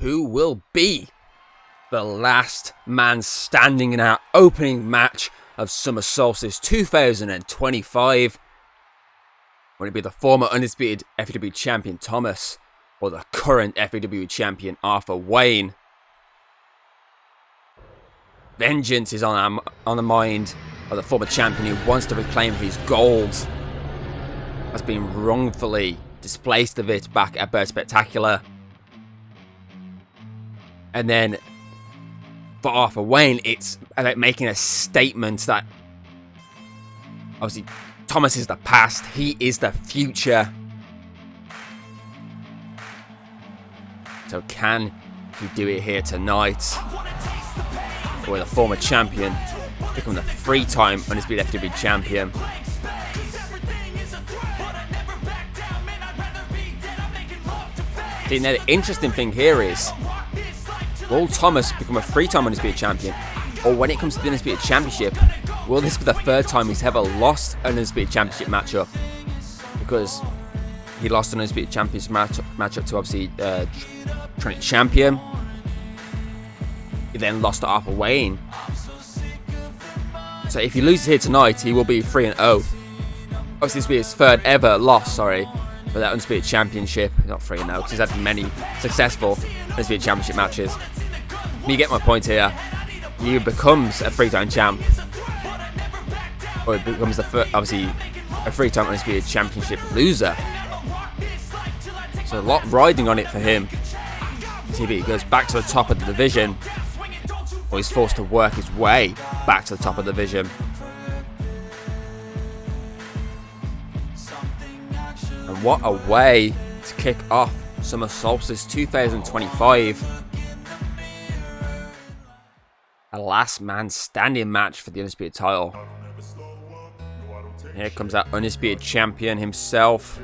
who will be the last man standing in our opening match of Summer Solstice 2025. Will it be the former Undisputed FEW Champion Thomas or the current FEW Champion Arthur Wayne? Vengeance is on the mind of the former champion who wants to reclaim his gold. Has been wrongfully displaced of it back at Bird Spectacular. And then for Arthur Wayne, it's about making a statement that obviously Thomas is the past, he is the future. So can he do it here tonight? Or the former champion become the 3-time Undisputed FEW Champion? Now the interesting thing here is, will Thomas become a 3-time Undisputed Champion? Or when it comes to the Undisputed Championship, will this be the 3rd time he's ever lost an Undisputed Championship matchup? Because he lost an Undisputed Championship matchup to obviously Trinity Champion. He then lost to Arthur Wayne. So if he loses here tonight, he will be 3-0. Obviously this will be his 3rd ever loss, for that Undisputed Championship. Not 3-0, because he's had many successful Undisputed Championship matches. You get my point here. He becomes a 3-time champ. Or he becomes obviously a 3-time Undisputed Championship loser. So a lot riding on it for him. See if he goes back to the top of the division, or he's forced to work his way back to the top of the division. And what a way to kick off Summer Solstice 2025. A last man standing match for the Undisputed title. Here comes that Undisputed Champion himself.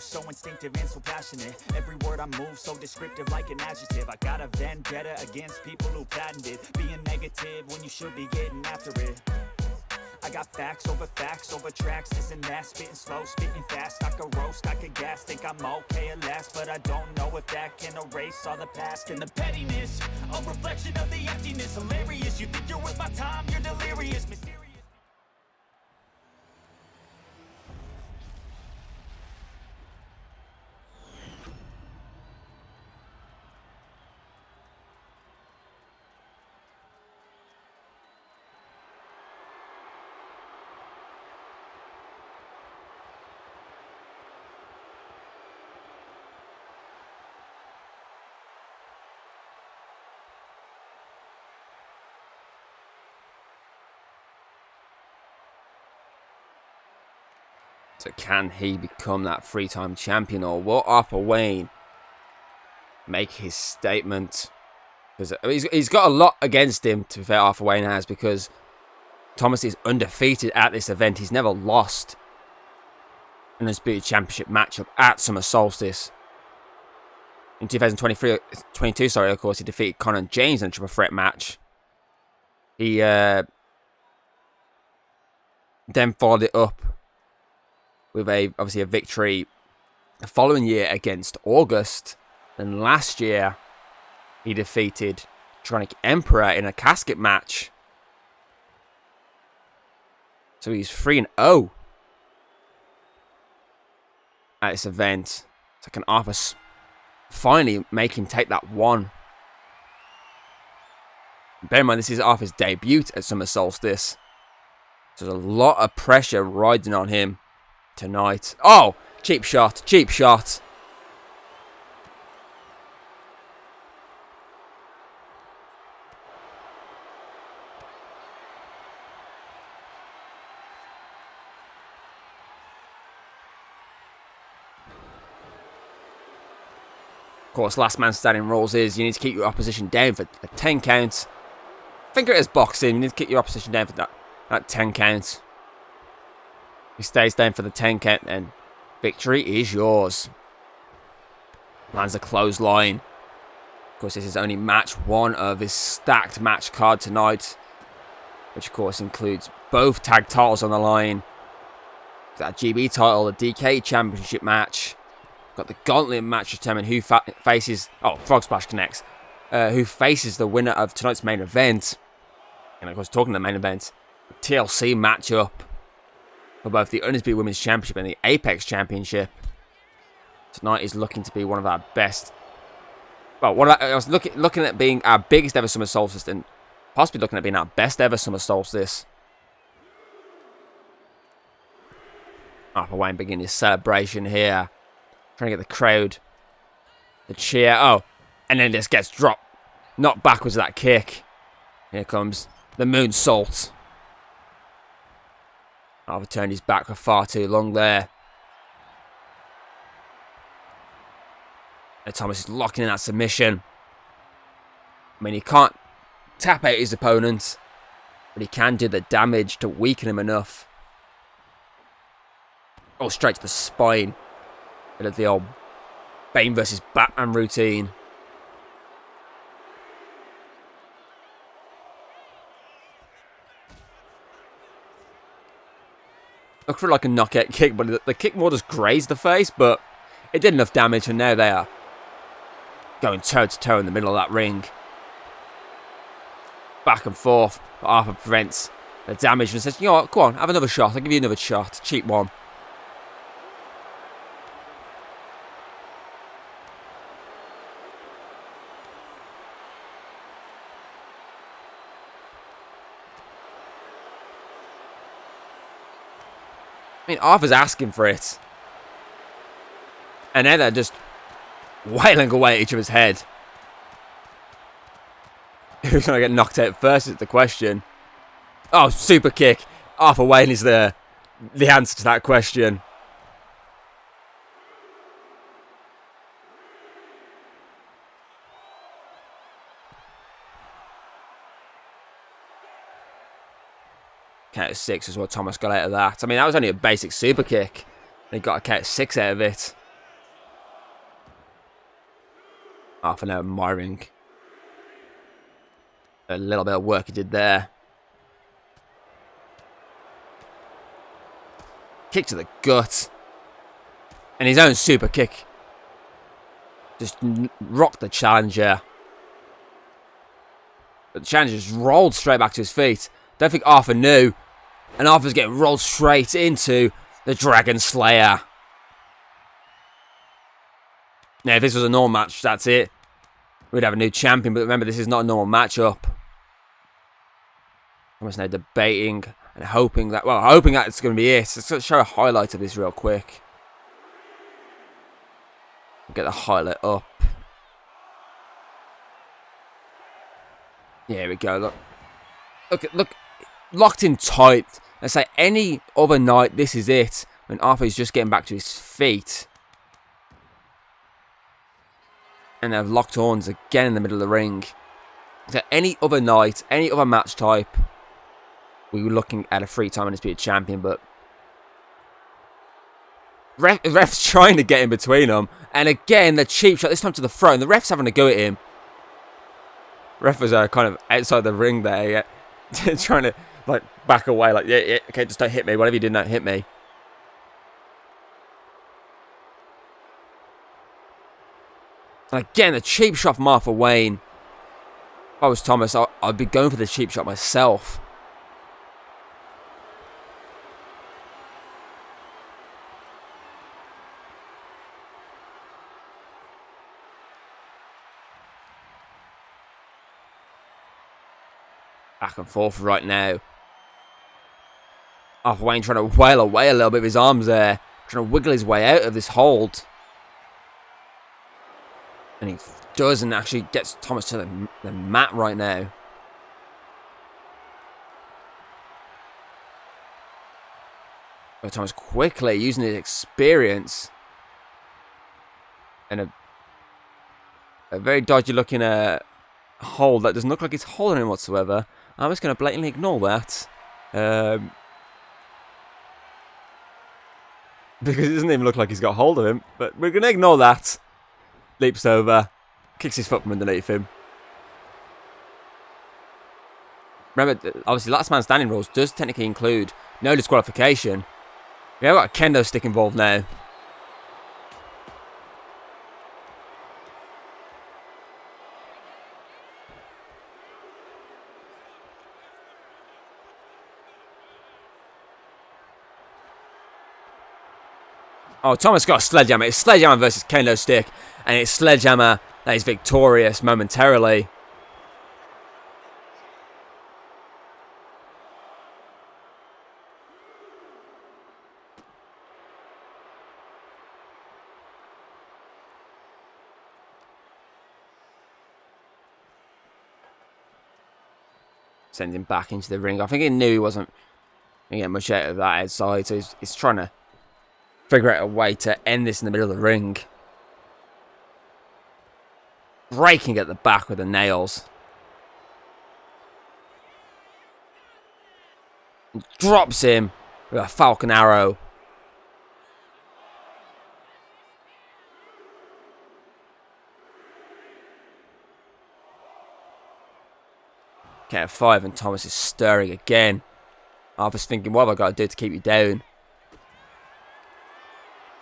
So instinctive and so passionate. Every word I move so descriptive like an adjective. I got a vendetta against people who patented being negative when you should be getting after it. I got facts over tracks, this and that, spitting slow, spitting fast. I could roast, I could gas, think I'm okay at last, but I don't know if that can erase all the past and the pettiness. A reflection of the emptiness, hilarious. You think you're worth my time, you're delirious, mysterious. So can he become that 3-time champion, or will Arthur Wayne make his statement? Because he's got a lot against him, to be fair, Arthur Wayne has, because Thomas is undefeated at this event. He's never lost an Undisputed Championship matchup at Summer Solstice. In 2022, of course, he defeated Conor James in a triple threat match. He then followed it up with obviously a victory the following year against August. And last year, he defeated Tronic Emperor in a casket match. So he's 3-0 at this event. So can Arthur finally make him take that one? Bear in mind, this is Arthur's debut at Summer Solstice. So there's a lot of pressure riding on him tonight. Oh, cheap shot, cheap shot. Of course, last man standing rules is you need to keep your opposition down for a 10 count. think it is boxing. You need to kick your opposition down for that 10 count. He stays down for the 10 count, and victory is yours. Lands a clothesline. Of course, this is only match 1 of his stacked match card tonight, which of course includes both tag titles on the line. That GB title, the DKE Championship match. Got the Gauntlet match to determine who faces... Oh, Frog Splash connects. Who faces the winner of tonight's main event. And of course, talking to the main event, the TLC matchup for both the Undisputed Women's Championship and the Apex Championship. Tonight is looking to be one of our best... Well, I was looking at being our biggest ever Summer Solstice, and possibly looking at being our best ever Summer Solstice. Arthur Wayne beginning his celebration here. Trying to get the crowd to cheer. Oh, and then this gets dropped. Knocked backwards with that kick. Here comes the moonsault. Arthur turned his back for far too long there. And Thomas is locking in that submission. I mean, he can't tap out his opponent, but he can do the damage to weaken him enough. Oh, straight to the spine. Bit of the old Bane versus Batman routine. Looked for like a knockout kick, but the kick more just grazed the face, but it did enough damage, and now they are going toe to toe in the middle of that ring. Back and forth, but Arthur prevents the damage and says, you know what, go on, have another shot, I'll give you another shot, cheap one. I mean, Arthur's asking for it. And then they're just wailing away at each other's head. Who's going to get knocked out first is the question. Oh, super kick. Arthur Wayne is the answer to that question. Count of 6 is what Thomas got out of that. I mean, that was only a basic super kick. He got a count of 6 out of it. Half an hour admiring a little bit of work he did there. Kick to the gut. And his own super kick just rocked the challenger. But the challenger just rolled straight back to his feet. Don't think Arthur knew. And Arthur's getting rolled straight into the Dragon Slayer. Now, if this was a normal match, that's it. We'd have a new champion, but remember, this is not a normal matchup. I'm just now debating and hoping that, well, hoping that it's going to be it. Let's show a highlight of this real quick. Get the highlight up. Yeah, here we go. Look. Locked in tight. Let's say any other night, this is it. When Arthur's just getting back to his feet. And they've locked horns again in the middle of the ring. So any other night, any other match type, we were looking at a 3-time Undisputed Champion, but ref's trying to get in between them. And again, the cheap shot, this time to the throat, and the ref's having to go at him. Ref was kind of outside the ring there, yeah. Trying to like back away, like, yeah, okay, just don't hit me. Whatever you did, don't hit me. And again, a cheap shot from Arthur Wayne. If I was Thomas, I'd be going for the cheap shot myself. Back and forth right now. Arthur Wayne trying to wail away a little bit with his arms there. Trying to wiggle his way out of this hold. And he does, and actually gets Thomas to the mat right now. But Thomas quickly using his experience. And a very dodgy looking hold that doesn't look like it's holding him whatsoever. I'm just going to blatantly ignore that. Because it doesn't even look like he's got hold of him. But we're going to ignore that. Leaps over. Kicks his foot from underneath him. Remember, obviously, last man standing rules does technically include no disqualification. We have got a kendo stick involved now. Oh, Thomas got a sledgehammer. It's sledgehammer versus kendo stick. And it's sledgehammer that is victorious momentarily. Sends him back into the ring. I think he knew he wasn't going to get much out of that outside. So he's trying to figure out a way to end this in the middle of the ring. Breaking at the back with the nails. Drops him with a falcon arrow. Count of 5 and Thomas is stirring again. Arthur's thinking, what have I got to do to keep you down?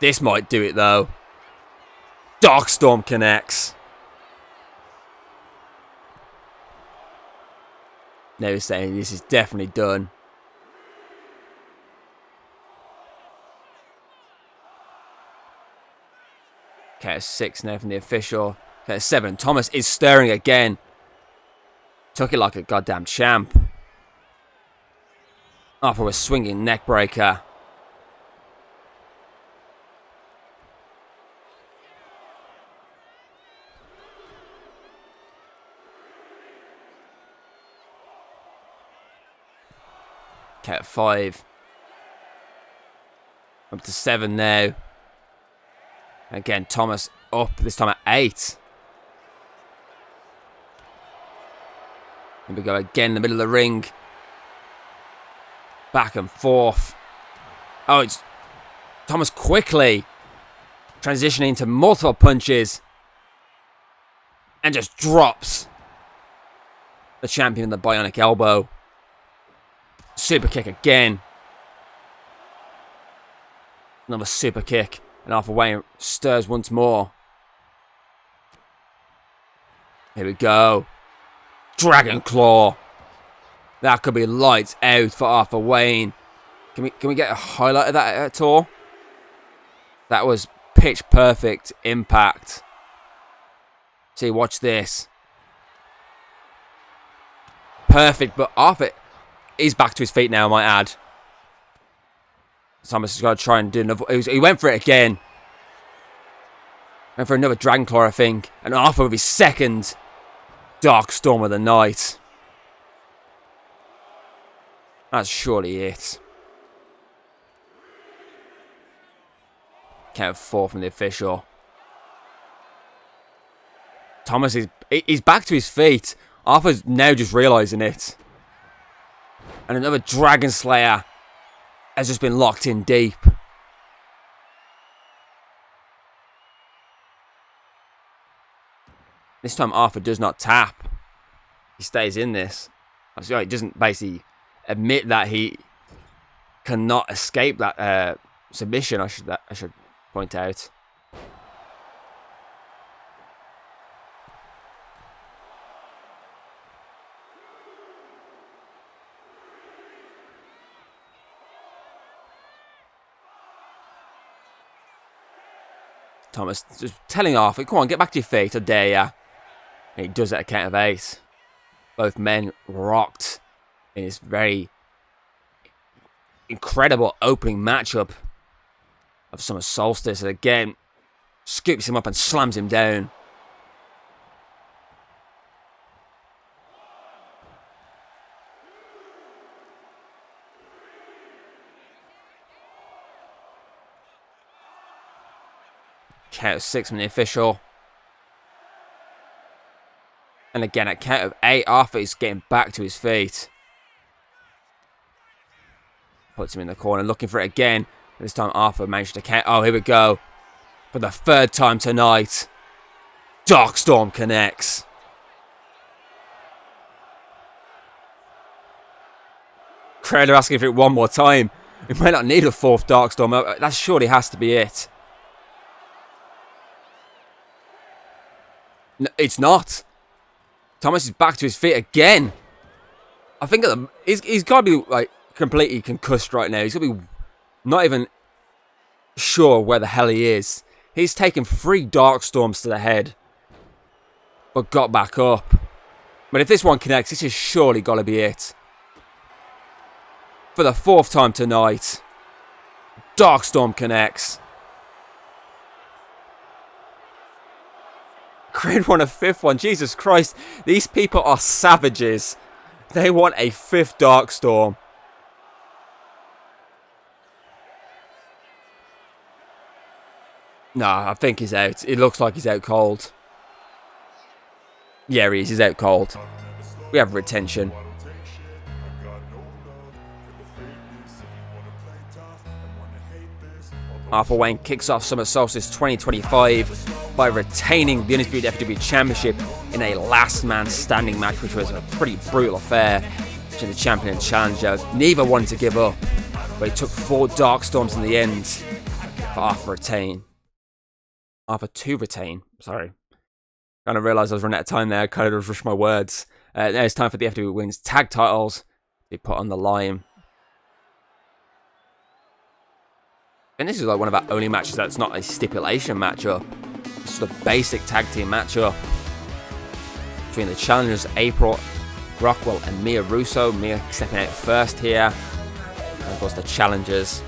This might do it though. Darkstorm connects. Now he's saying this is definitely done. Count of 6 now from the official. Count of 7. Thomas is stirring again. Took it like a goddamn champ. Arthur was swinging neck breaker. Count of 5. Up to 7 now. Again, Thomas up, this time at 8. Here we go again in the middle of the ring. Back and forth. Oh, it's Thomas quickly transitioning into multiple punches. And just drops the champion in the bionic elbow. Super kick again. Another super kick. And Arthur Wayne stirs once more. Here we go. Dragon Claw. That could be lights out for Arthur Wayne. Can we get a highlight of that at all? That was pitch perfect impact. See, watch this. Perfect, but Arthur is back to his feet now, I might add. Thomas has got to try and do another. He went for it again. Went for another Dragon Claw, I think. And Arthur with his second Dark Storm of the night. That's surely it. Count of 4 from the official. Thomas he's back to his feet. Arthur's now just realising it. And another Dragon Slayer has just been locked in deep. This time Arthur does not tap. He stays in this. He doesn't basically admit that he cannot escape that submission, I should point out. Thomas just telling Arthur, come on, get back to your feet, I dare ya. And he does it at a count of 8. Both men rocked in this very incredible opening matchup of Summer Solstice. And again, scoops him up and slams him down. Count of 6 from the official. And again, at count of 8, Arthur is getting back to his feet. Puts him in the corner, looking for it again. This time Arthur managed to count. Oh, here we go. For the 3rd time tonight, Darkstorm connects. Crowd are asking for it one more time. We might not need a 4th Darkstorm. That surely has to be it. No, it's not. Thomas is back to his feet again. I think he's got to be like completely concussed right now. He's got to be not even sure where the hell he is. He's taken 3 Darkstorms to the head, but got back up. But if this one connects, this has surely got to be it. For the 4th time tonight, Darkstorm connects. Crane won a 5th one. Jesus Christ, these people are savages. They want a 5th Darkstorm. No, I think he's out. It looks like he's out cold. Yeah, he is. He's out cold. We have retention. Arthur Wayne kicks off Summer Solstice 2025 by retaining the Undisputed FEW Championship in a last man standing match, which was a pretty brutal affair between the champion and challenger. Neither wanted to give up, but it took 4 Darkstorms in the end for Arthur to retain. Sorry. Kind of realised I was running out of time there. I kind of rushed my words. Now it's time for the FEW Women's Tag Titles to be put on the line. And this is like one of our only matches that's not a stipulation matchup. It's just a basic tag team matchup between the challengers April Rockwell and Mia Russo. Mia stepping out first here. And of course the champions,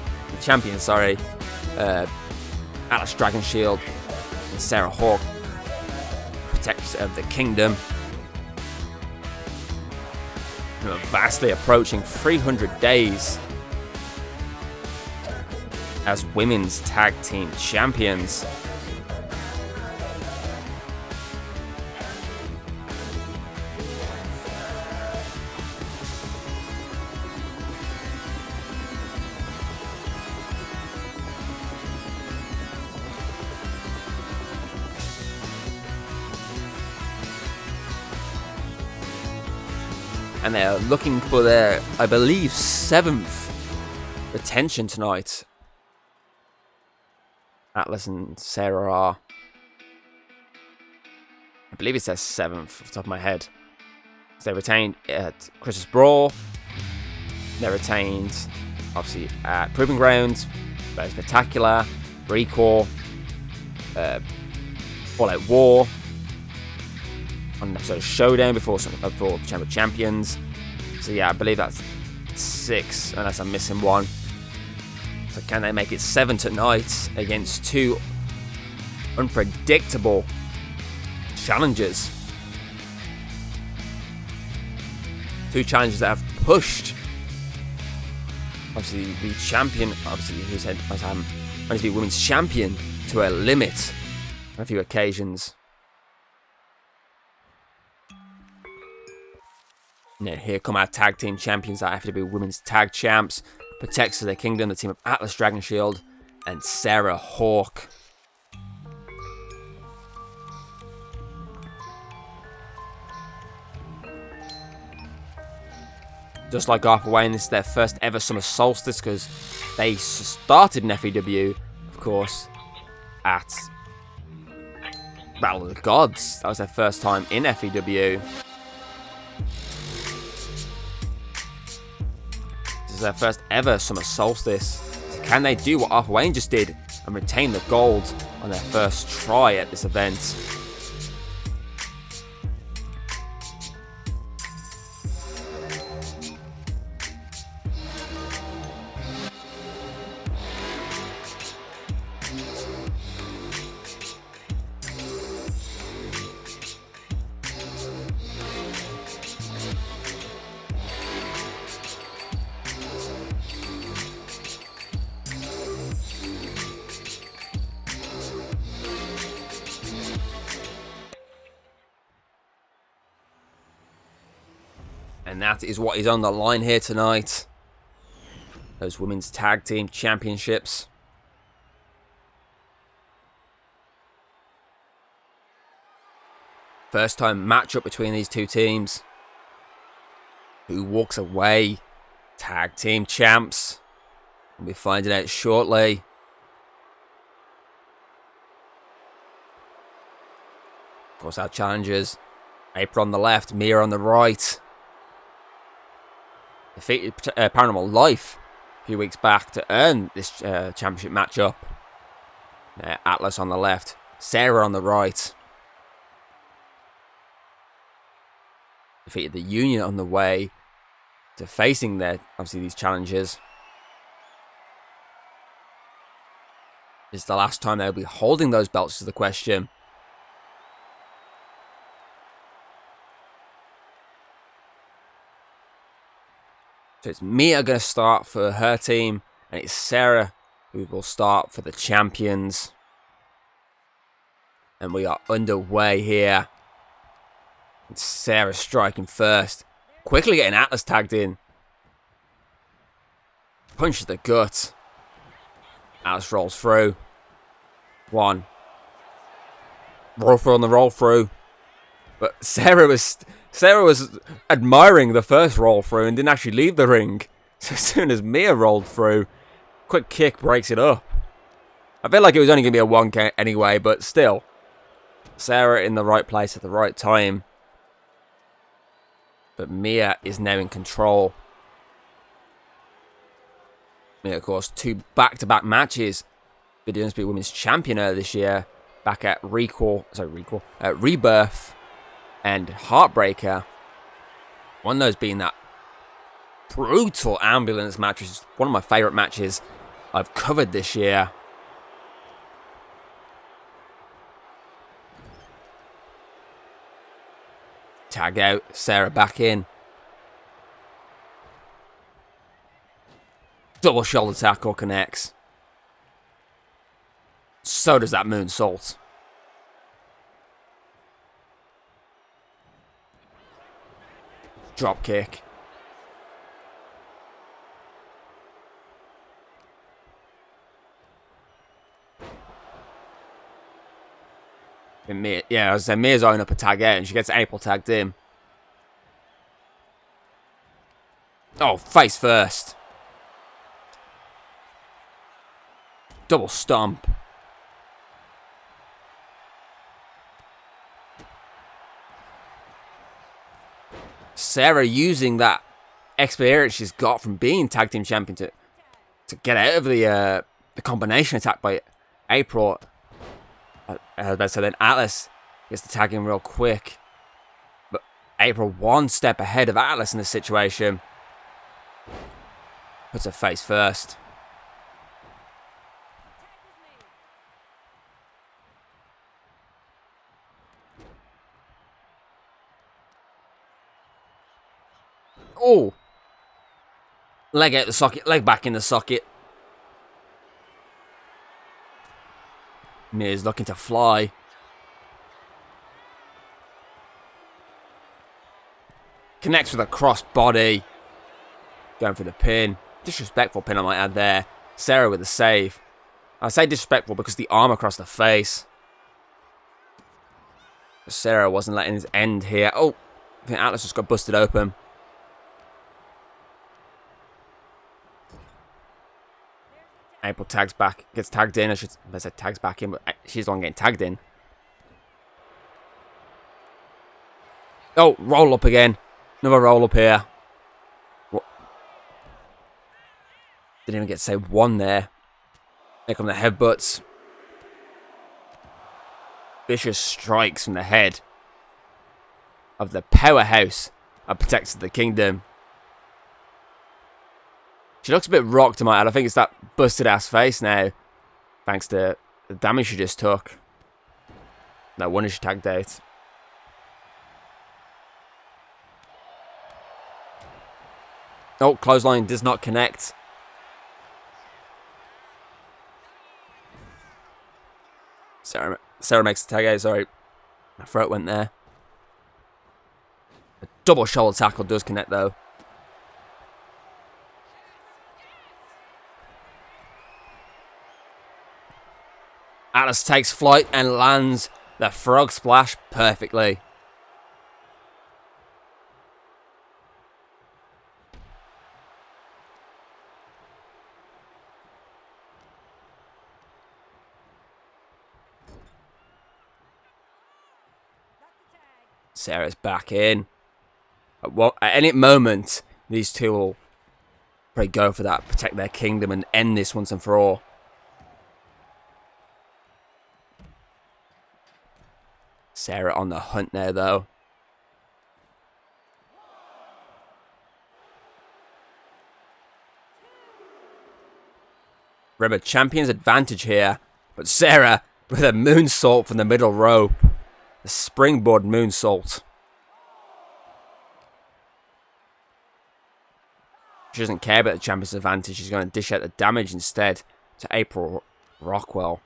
Atlas Dragon Shield and Sarah Hawk, protectors of the kingdom, who are vastly approaching 300 days as women's tag team champions. And they're looking for their, I believe, 7th retention tonight. Atlas and Sarah are, I believe it says 7th off the top of my head. So they retained at Christmas Brawl. They're retained, obviously, at Proving Ground, Very Spectacular, Recall, All Out War, on an episode of Showdown before Chamber of Champions. So yeah, I believe that's 6, unless I'm missing one. So can they make it 7 tonight against 2 unpredictable challengers? 2 challengers that have pushed, obviously, the champion, obviously, who said to be women's champion, to a limit on a few occasions. Now, here come our tag team champions that have to be women's tag champs. Protectors of the Kingdom, the team of Atlas Dragon Shield and Sarah Hawk. Just like Arthur Wayne, this is their first ever Summer Solstice because they started in FEW, of course, at Battle of the Gods. That was their first time in FEW. This is their first ever Summer Solstice. So can they do what Arthur Wayne just did and retain the gold on their first try at this event? And that is what is on the line here tonight. Those women's tag team championships. First time matchup between these two teams. Who walks away? Tag team champs. We'll be finding out shortly. Of course, our challengers. April on the left, Mia on the right. Defeated Paranormal Life a few weeks back to earn this championship matchup. Atlas on the left, Sarah on the right. Defeated the Union on the way to facing their, obviously, these challenges. Is the last time they'll be holding those belts is the question. So it's Mia going to start for her team, and it's Sarah who will start for the champions. And we are underway here. It's Sarah striking first. Quickly getting Atlas tagged in. Punch to the gut. Atlas rolls through. One. Roll through on the roll through. But Sarah was admiring the first roll through and didn't actually leave the ring. So as soon as Mia rolled through, quick kick breaks it up. I feel like it was only going to be a 1 count anyway, but still. Sarah in the right place at the right time. But Mia is now in control. Mia, of course, 2 back-to-back matches. The Undisputed Women's Champion earlier this year. Back at Rebirth and Heartbreaker. One of those being that brutal ambulance match, which is one of my favourite matches I've covered this year. Tag out, Sarah back in. Double shoulder tackle connects. So does that moonsault. Drop kick. Yeah, as I said, Mia's eyeing up a tag out and she gets April tagged in. Oh, face first. Double stomp. Sarah using that experience she's got from being tag team champion to get out of the combination attack by April. So then Atlas gets the tag in real quick. But April 1 step ahead of Atlas in this situation. Puts her face first. Oh! Leg out the socket, leg back in the socket. Mia's looking to fly. Connects with a cross body. Going for the pin. Disrespectful pin, I might add there. Sarah with the save. I say disrespectful because the arm across the face. Sarah wasn't letting his end here. Oh, I think Atlas just got busted open. April tags back, gets tagged in. I said tags back in, but she's the one getting tagged in. Oh, roll up again. Another roll up here. What? Didn't even get to say 1 there. Here come the headbutts. Vicious strikes from the head of the powerhouse of Protectors of the Kingdom. She looks a bit rocked, I might add. I think it's that busted ass face now. Thanks to the damage she just took. No wonder she tagged out. Oh, clothesline does not connect. Sarah makes the tag out, sorry. My throat went there. Double shoulder tackle does connect though. Atlas takes flight and lands the frog splash perfectly. Sarah's back in. At any moment, these two will probably go for that, protect their kingdom and end this once and for all. Sarah on the hunt now, though. Remember, champion's advantage here, but Sarah with a moonsault from the middle rope. A springboard moonsault. She doesn't care about the champion's advantage. She's going to dish out the damage instead to April Rockwell.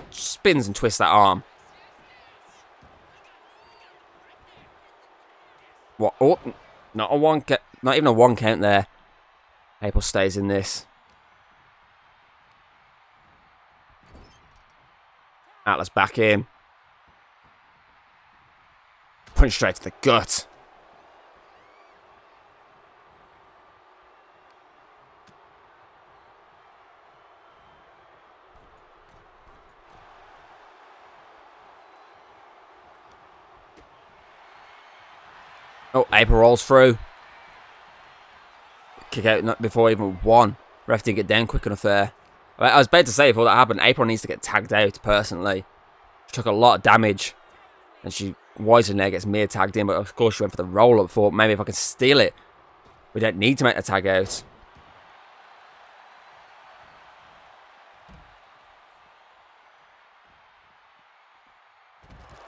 Spins and twists that arm. What? Oh, not even a one count there. April stays in this. Atlas back in. Punch straight to the gut. Oh, April rolls through. Kick out not before even one. Ref didn't get down quick enough there. I was about to say, before that happened, April needs to get tagged out, personally. She took a lot of damage. And she, wiser now, gets Mia tagged in. But of course, she went for the roll-up. Thought, maybe if I can steal it, we don't need to make the tag out.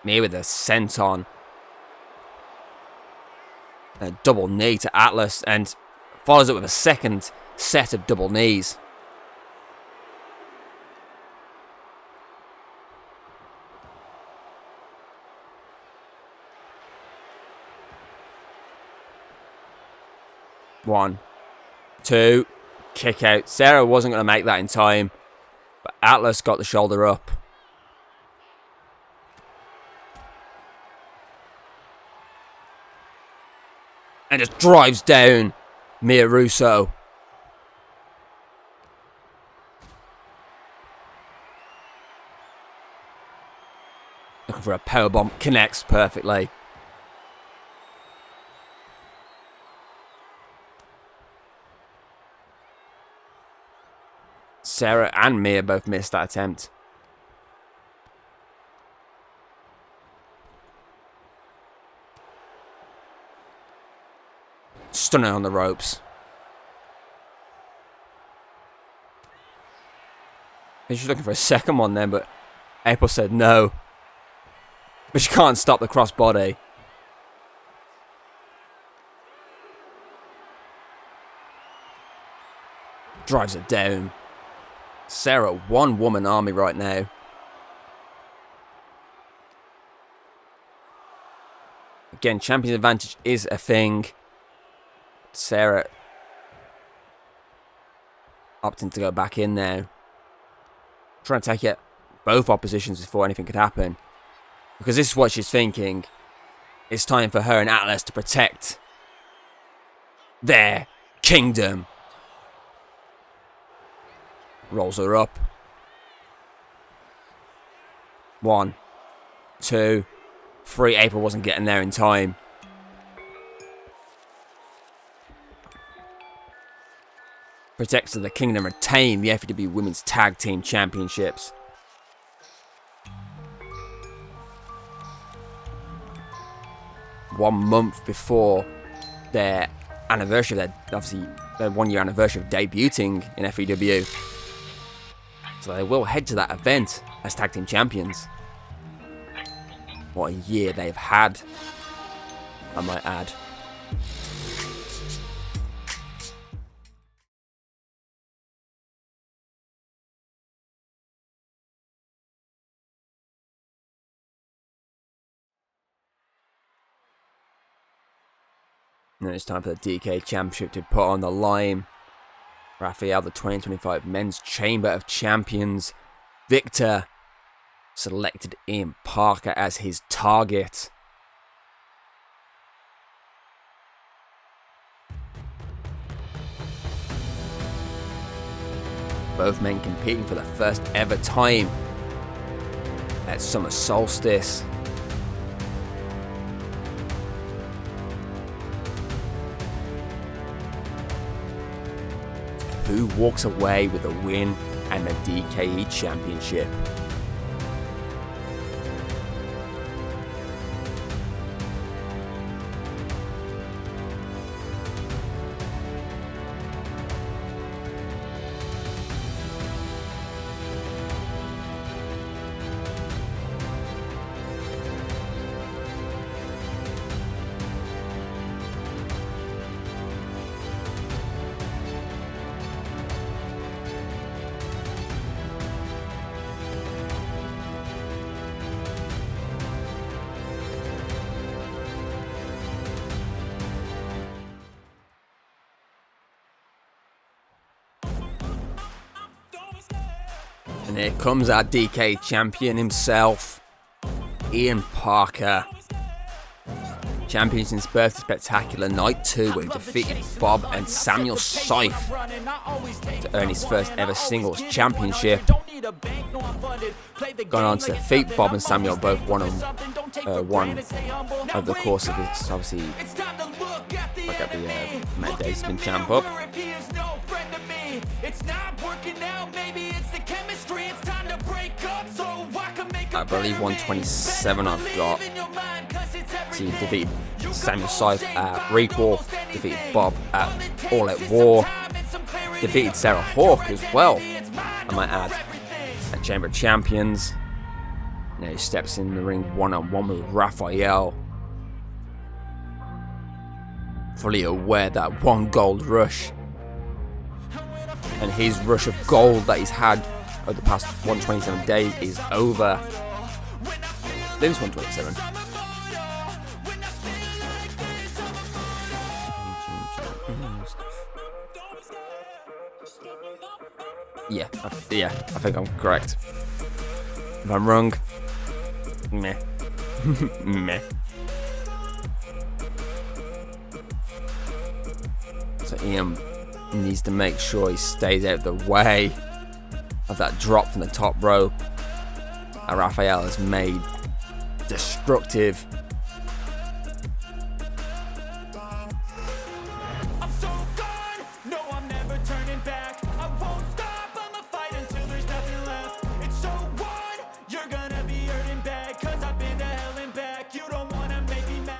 Mia with the senton. A double knee to Atlas. And follows it with a second set of double knees. One, two, kick out. Sarah wasn't going to make that in time, but Atlas got the shoulder up. And just drives down Mia Russo. Looking for a powerbomb. Connects perfectly. Sarah and Mia both missed that attempt. Stunner on the ropes. She's looking for a second one then, but April said no. But she can't stop the crossbody. Drives it down. Sarah, one-woman army right now. Again, champion's advantage is a thing. Sarah opting to go back in now. Trying to take it both oppositions before anything could happen. Because this is what she's thinking. It's time for her and Atlas to protect their kingdom. Rolls her up. 1, 2, 3. April wasn't getting there in time. Protects the kingdom retain the FEW Women's Tag Team Championships. One month before their anniversary, their 1 year anniversary of debuting in FEW. So they will head to that event as tag team champions. What a year they've had, I might add. And then it's time for the DKE Championship to put on the line. Raphael, the 2025 Men's Chamber of Champions victor, selected Ian Parker as his target. Both men competing for the first ever time at Summer Solstice. Who walks away with a win and the DKE Championship? And here comes our DKE champion himself, Ian Parker. Champion since birth to spectacular night 2, where he defeated Bob and Samuel Seif to earn his first ever singles championship. Gone on to defeat Bob and Samuel both one over the course of this. Obviously, look at the Matt Days been champ up. I believe 127 I've got. So he defeated Samuel Seif at Reek War, defeated Bob at All Out War, defeated Sarah Hawk as well, I might add, at Chamber of Champions. Now he steps in the ring one-on-one with Raphael, fully aware that one gold rush and his rush of gold that he's had over the past 127 days is over. This 127. Yeah, I think I'm correct. If I'm wrong, meh. Meh. So Ian needs to make sure he stays out of the way of that drop from the top rope that Raphael has made destructive. I'm so gone, no I'm never turning back. I won't stop, I'ma fight until there's nothing left. It's so what? You're gonna be hurting bad, cause I've been to hell and back. You don't wanna make me mad.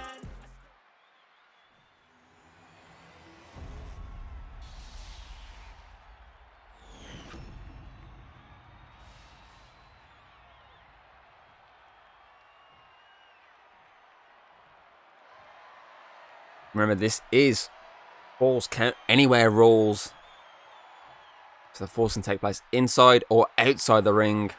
Remember, this is Falls Count Anywhere rules. So the falls can take place inside or outside the ring.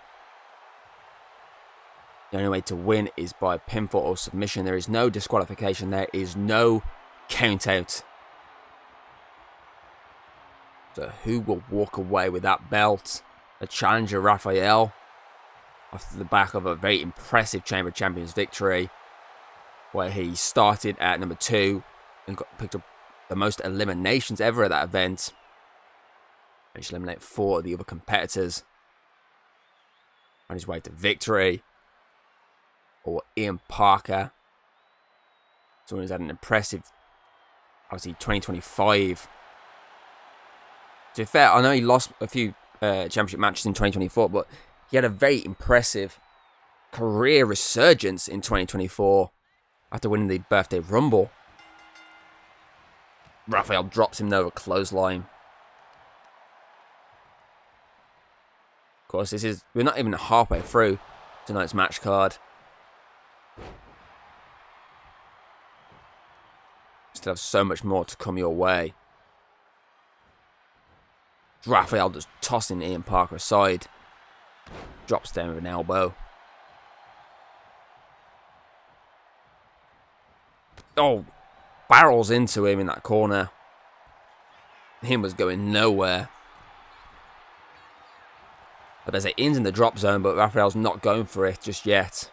The only way to win is by pinfall or submission. There is no disqualification. There is no count out. So who will walk away with that belt? The challenger Raphael, off the back of a very impressive Chamber of Champions victory, where he started at number 2 and picked up the most eliminations ever at that event. Managed to eliminate 4 of the other competitors on his way to victory. Or Ian Parker, someone who's had an impressive, obviously, 2025. To be fair, I know he lost a few championship matches in 2024, but he had a very impressive career resurgence in 2024 after winning the Birthday Rumble. Raphael drops him though, a clothesline. Of course, we're not even halfway through tonight's match card. Still have so much more to come your way. Raphael just tossing Ian Parker aside. Drops down with an elbow. Oh, barrels into him in that corner. Him was going nowhere. But there's a Ian's in the drop zone, but Raphael's not going for it just yet.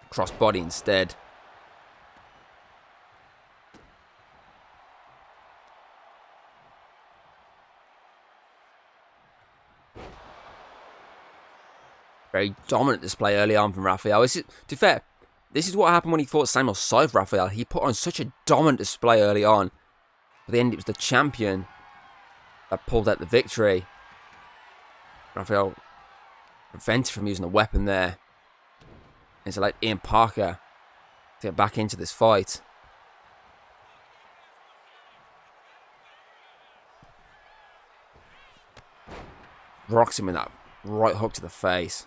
Cross body instead. Very dominant display early on from Raphael. To be fair, this is what happened when he fought Samuel Side for Raphael. He put on such a dominant display early on. At the end, it was the champion that pulled out the victory. Raphael prevented from using a weapon there. It's like Ian Parker to get back into this fight. Rocks him with that right hook to the face.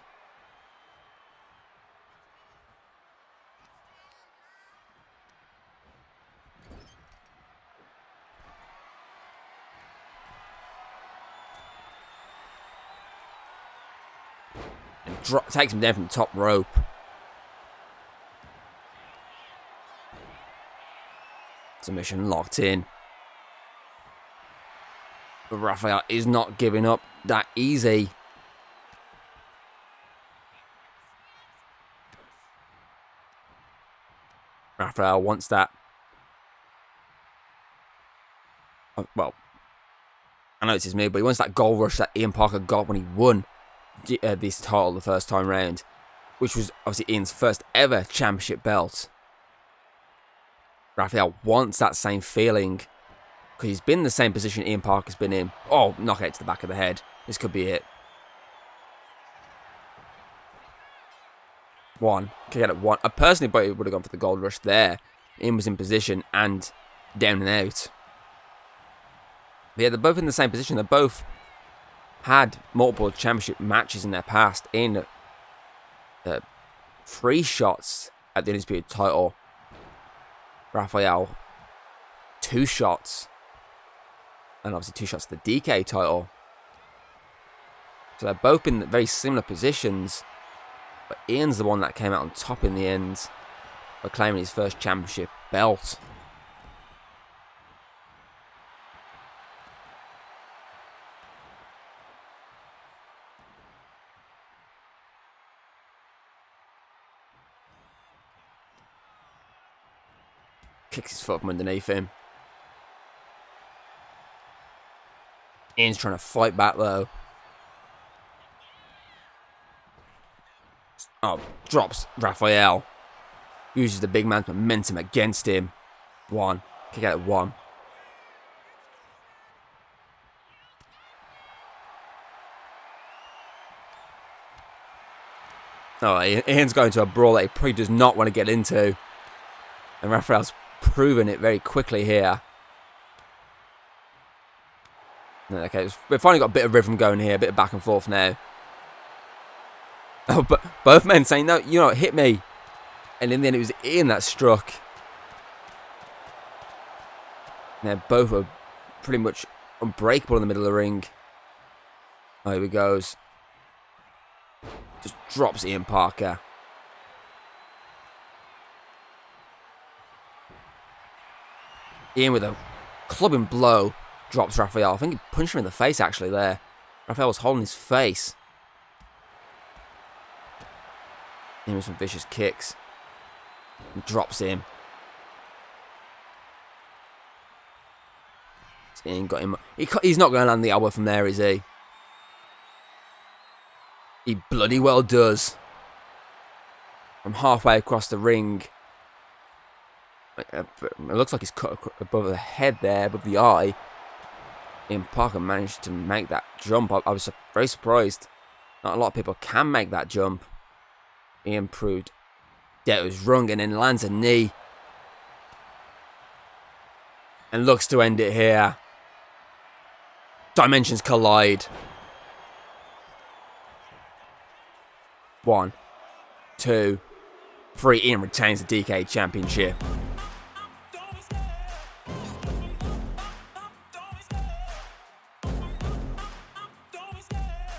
Takes him down from the top rope. Submission locked in. But Raphael is not giving up that easy. Raphael wants that. Well, I know it's his move, but he wants that gold rush that Ian Parker got when he won this title the first time round, which was obviously Ian's first ever championship belt. Raphael wants that same feeling because he's been in the same position Ian Parker's been in. Oh, knockout to the back of the head. This could be it. One. Kick out at one. I personally probably would have gone for the gold rush there. Ian was in position and down and out. But yeah, they're both in the same position. They're both had multiple championship matches in their past in 3 shots at the Undisputed title. Raphael 2 shots, and obviously 2 shots at the DKE title. So they're both in very similar positions, but Ian's the one that came out on top in the end by claiming his first championship belt. Kicks his foot from underneath him. Ian's trying to fight back though. Oh, drops Raphael. Uses the big man's momentum against him. 1. Kick out at 1. Oh, Ian's going to a brawl that he probably does not want to get into. And Raphael's proven it very quickly here. Okay, we've finally got a bit of rhythm going here, a bit of back and forth now. Oh, but both men saying, no, you know, hit me. And in the end, it was Ian that struck. Now, both are pretty much unbreakable in the middle of the ring. Oh, here he goes. Just drops Ian Parker. Ian with a clubbing blow drops Raphael. I think he punched him in the face actually there. Raphael was holding his face. Ian with some vicious kicks. And drops him. Ian got him. He's not going to land the elbow from there, is he? He bloody well does. From halfway across the ring. It looks like he's cut above the head there, above the eye. Ian Parker managed to make that jump. I was very surprised. Not a lot of people can make that jump. Ian proved that it was wrong and then lands a knee. And looks to end it here. Dimensions collide. 1, 2, 3. Ian retains the DKE Championship.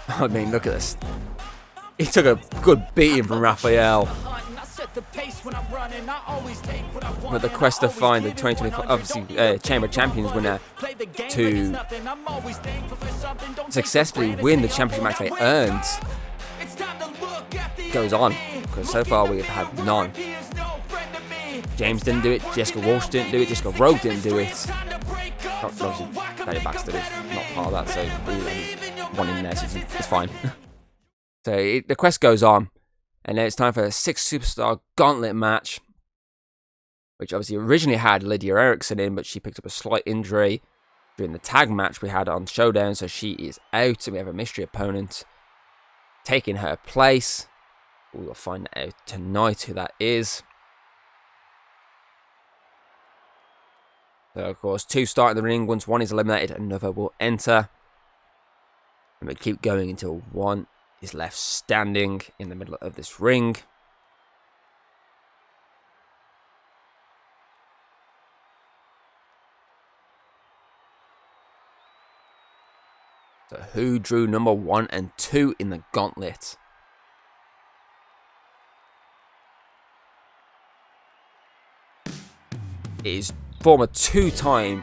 I mean, look at this. He took a good beating from Raphael. But the quest to find the 2024, obviously, Chamber of Champions winner to successfully win the championship match they earned goes on, because so far we have had none. James didn't do it, Jessica Walsh didn't do it, Jessica Rogue didn't do it. Obviously, Betty Baxter is not part of that, so one in there, so it's fine. So the quest goes on, and then it's time for a 6-superstar gauntlet match, which obviously originally had Lydia Erickson in, but she picked up a slight injury during the tag match we had on Showdown, so she is out, and we have a mystery opponent taking her place. We will find out tonight who that is. So, of course, 2 start in the ring. Once one is eliminated, another will enter. And we keep going until one is left standing in the middle of this ring. So, who drew number 1 and 2 in the gauntlet? It is former 2-time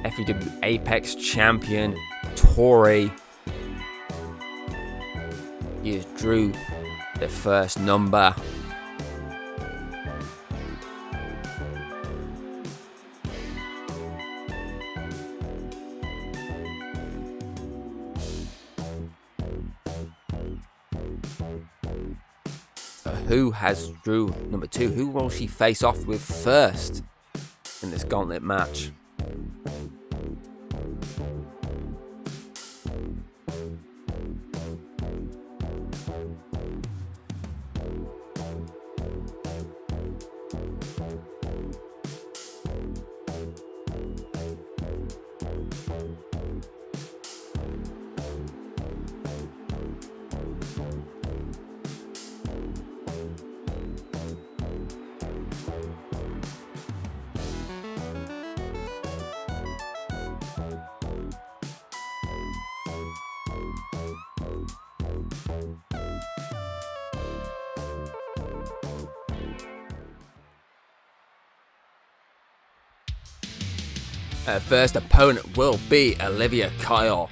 FEW Apex champion, Tori. He drew the first number. So who has drew number 2? Who will she face off with first in this gauntlet match? Her first opponent will be Olivia Kyle.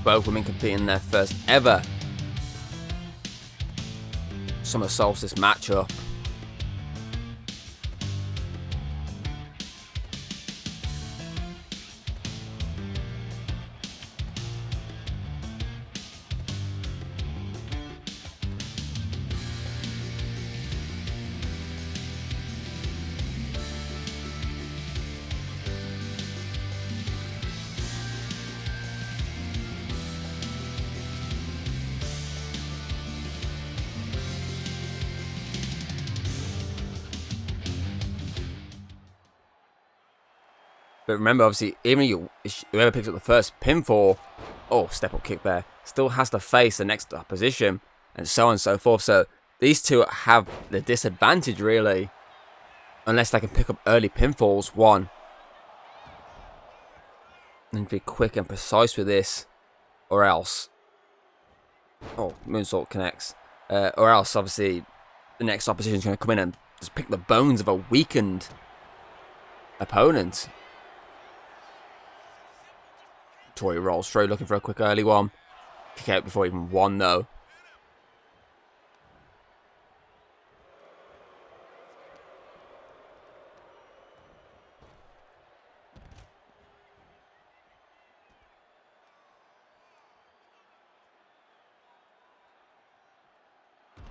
Both women competing in their first ever Summer Solstice matchup. But remember, obviously, even whoever picks up the first pinfall, step up kick there, still has to face the next opposition, and so on and so forth. So these two have the disadvantage, really, unless they can pick up early pinfalls. One, and be quick and precise with this, or else, moonsault connects, or else, obviously, the next opposition is going to come in and just pick the bones of a weakened opponent. Tori rolls through, looking for a quick early one. Kick out before even one, though.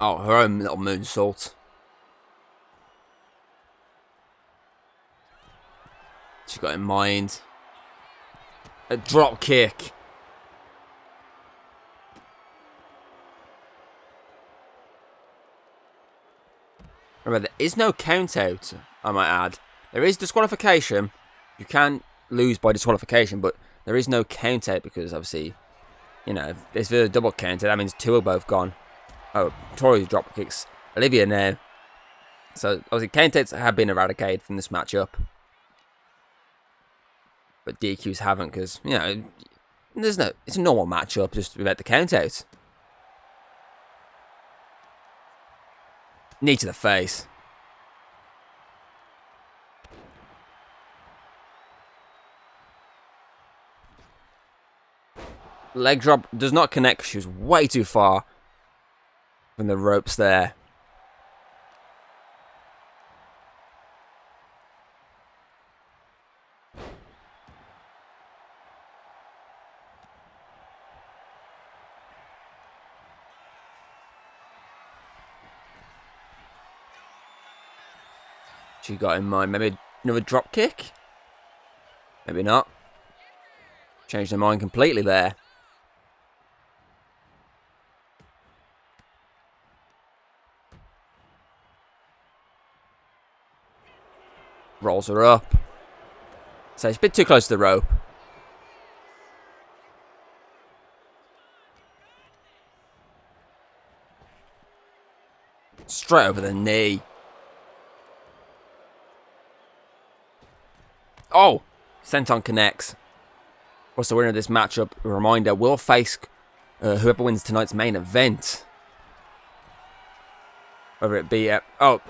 Oh, her own little moonsault. She's got in mind. A drop kick. Remember, there is no count out, I might add. There is disqualification. You can lose by disqualification, but there is no count out because obviously you know, if there's a double counter, that means 2 are both gone. Oh, Tori drop kicks Olivia now. So, obviously, countouts have been eradicated from this matchup. But DQs haven't, because, you know, it's a normal matchup just without the countouts. Knee to the face. Leg drop does not connect. She was way too far from the ropes there. She got in mind. Maybe another drop kick? Maybe not. Changed her mind completely there. Rolls her up. So it's a bit too close to the rope. Straight over the knee. Oh! Senton connects. What's the winner of this matchup? A reminder, will face whoever wins tonight's main event. Whether it be at... Oh!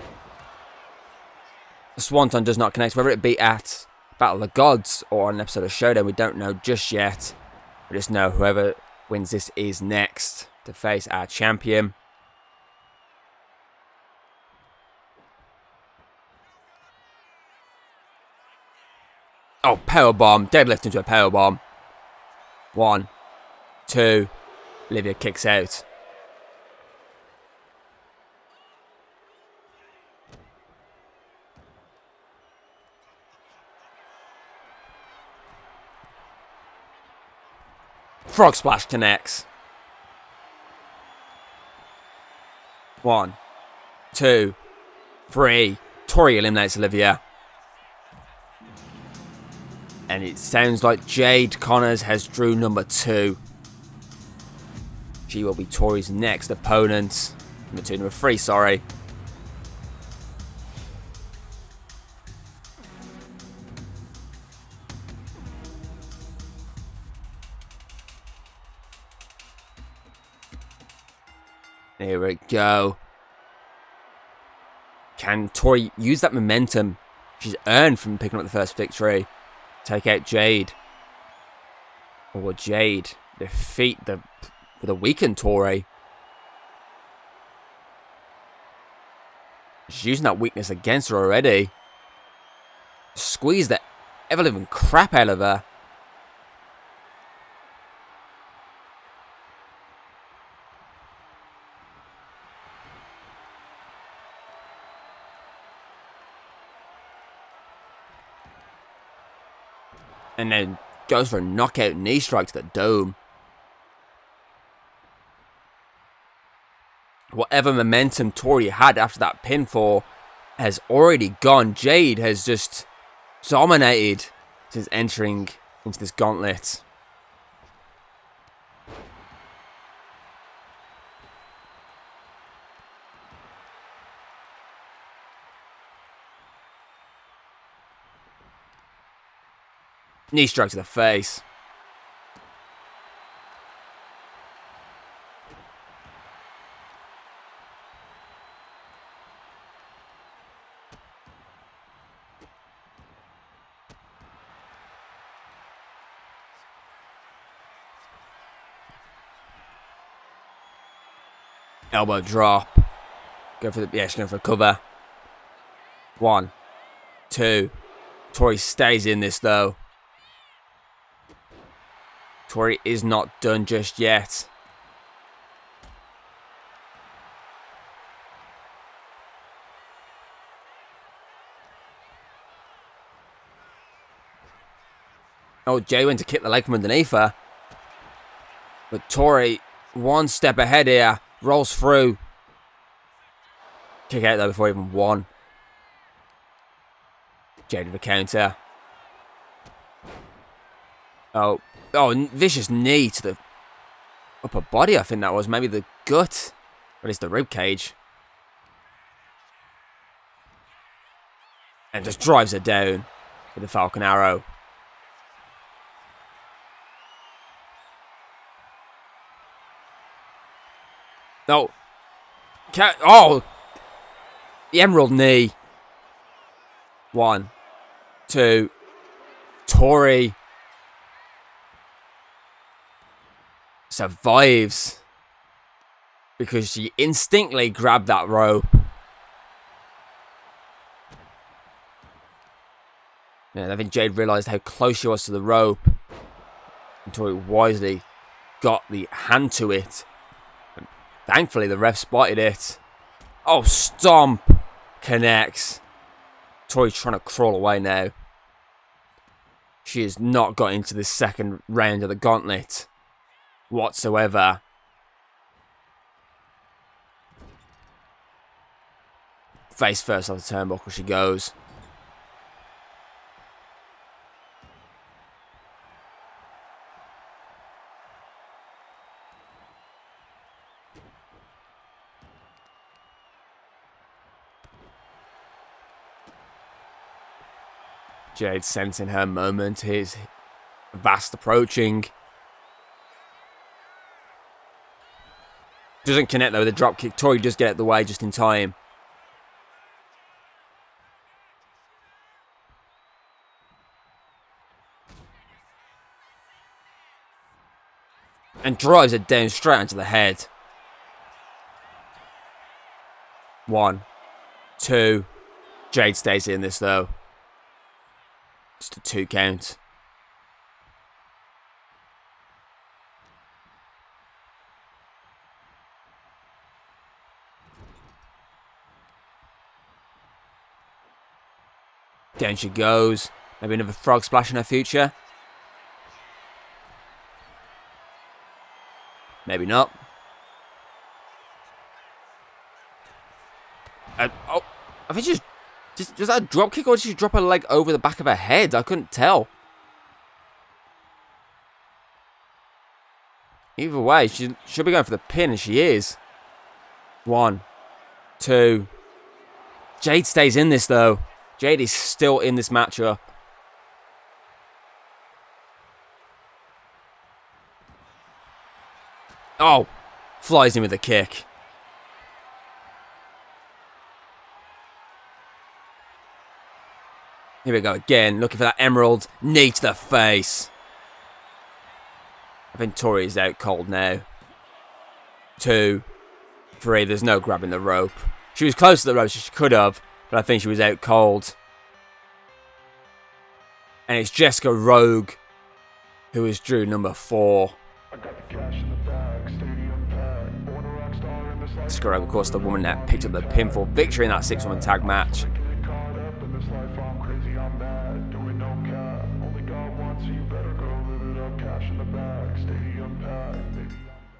Swanton does not connect. Whether it be at Battle of the Gods or on an episode of Showdown, we don't know just yet. We just know whoever wins this is next to face our champion. Oh, powerbomb. Deadlift into a powerbomb. 1, 2. Olivia kicks out. Frog splash connects. 1, 2, 3. Tori eliminates Olivia. And it sounds like Jade Connors has drew number 2. She will be Tori's next opponent. Number 3, sorry. Here we go. Can Tori use that momentum she's earned from picking up the first victory? Take out Jade. Or will Jade defeat the weakened Tori? She's using that weakness against her already. Squeeze the ever-living crap out of her. And then goes for a knockout knee strike to the dome. Whatever momentum Tori had after that pinfall has already gone. Jade has just dominated since entering into this gauntlet. Knee strike to the face. Elbow drop. Go for the... Yeah, she's going for a cover. 1, 2. Tori stays in this, though. Tori is not done just yet. Oh, Jay went to kick the leg from underneath her. But Tori, one step ahead here, rolls through. Kick out though before even 1. Jade with a counter. Oh, vicious knee to the upper body, I think that was. Maybe the gut. Or at least the rib cage. And just drives her down with the Falcon Arrow. No. Oh! The Emerald Knee. 1, 2. Tori survives because she instinctively grabbed that rope. Yeah, I think Jade realised how close she was to the rope. And Tori wisely got the hand to it. And thankfully, the ref spotted it. Oh, stomp! Connects. Tori's trying to crawl away now. She has not got into the second round of the gauntlet whatsoever. Face first off the turnbuckle she goes. Jade sensing her moment. His Vast approaching. Doesn't connect though with the drop kick. Tori does get out of the way just in time. And drives it down straight into the head. 1, 2. Jade stays in this though. Just a 2 count. Down she goes. Maybe another frog splash in her future. Maybe not. Oh, I think she's just was that a drop kick or did she drop her leg over the back of her head? I couldn't tell. Either way, she should be going for the pin, and she is. 1, 2. Jade stays in this though. Jade is still in this matchup. Oh, flies in with a kick. Here we go again, looking for that emerald. Knee to the face. I think Tori is out cold now. 2, 3, there's no grabbing the rope. She was close to the rope, so she could have, but I think she was out cold. And it's Jessica Rogue, who is Drew number 4. Jessica Rogue, of course, the woman that picked up the pinfall victory in that 6-woman tag match.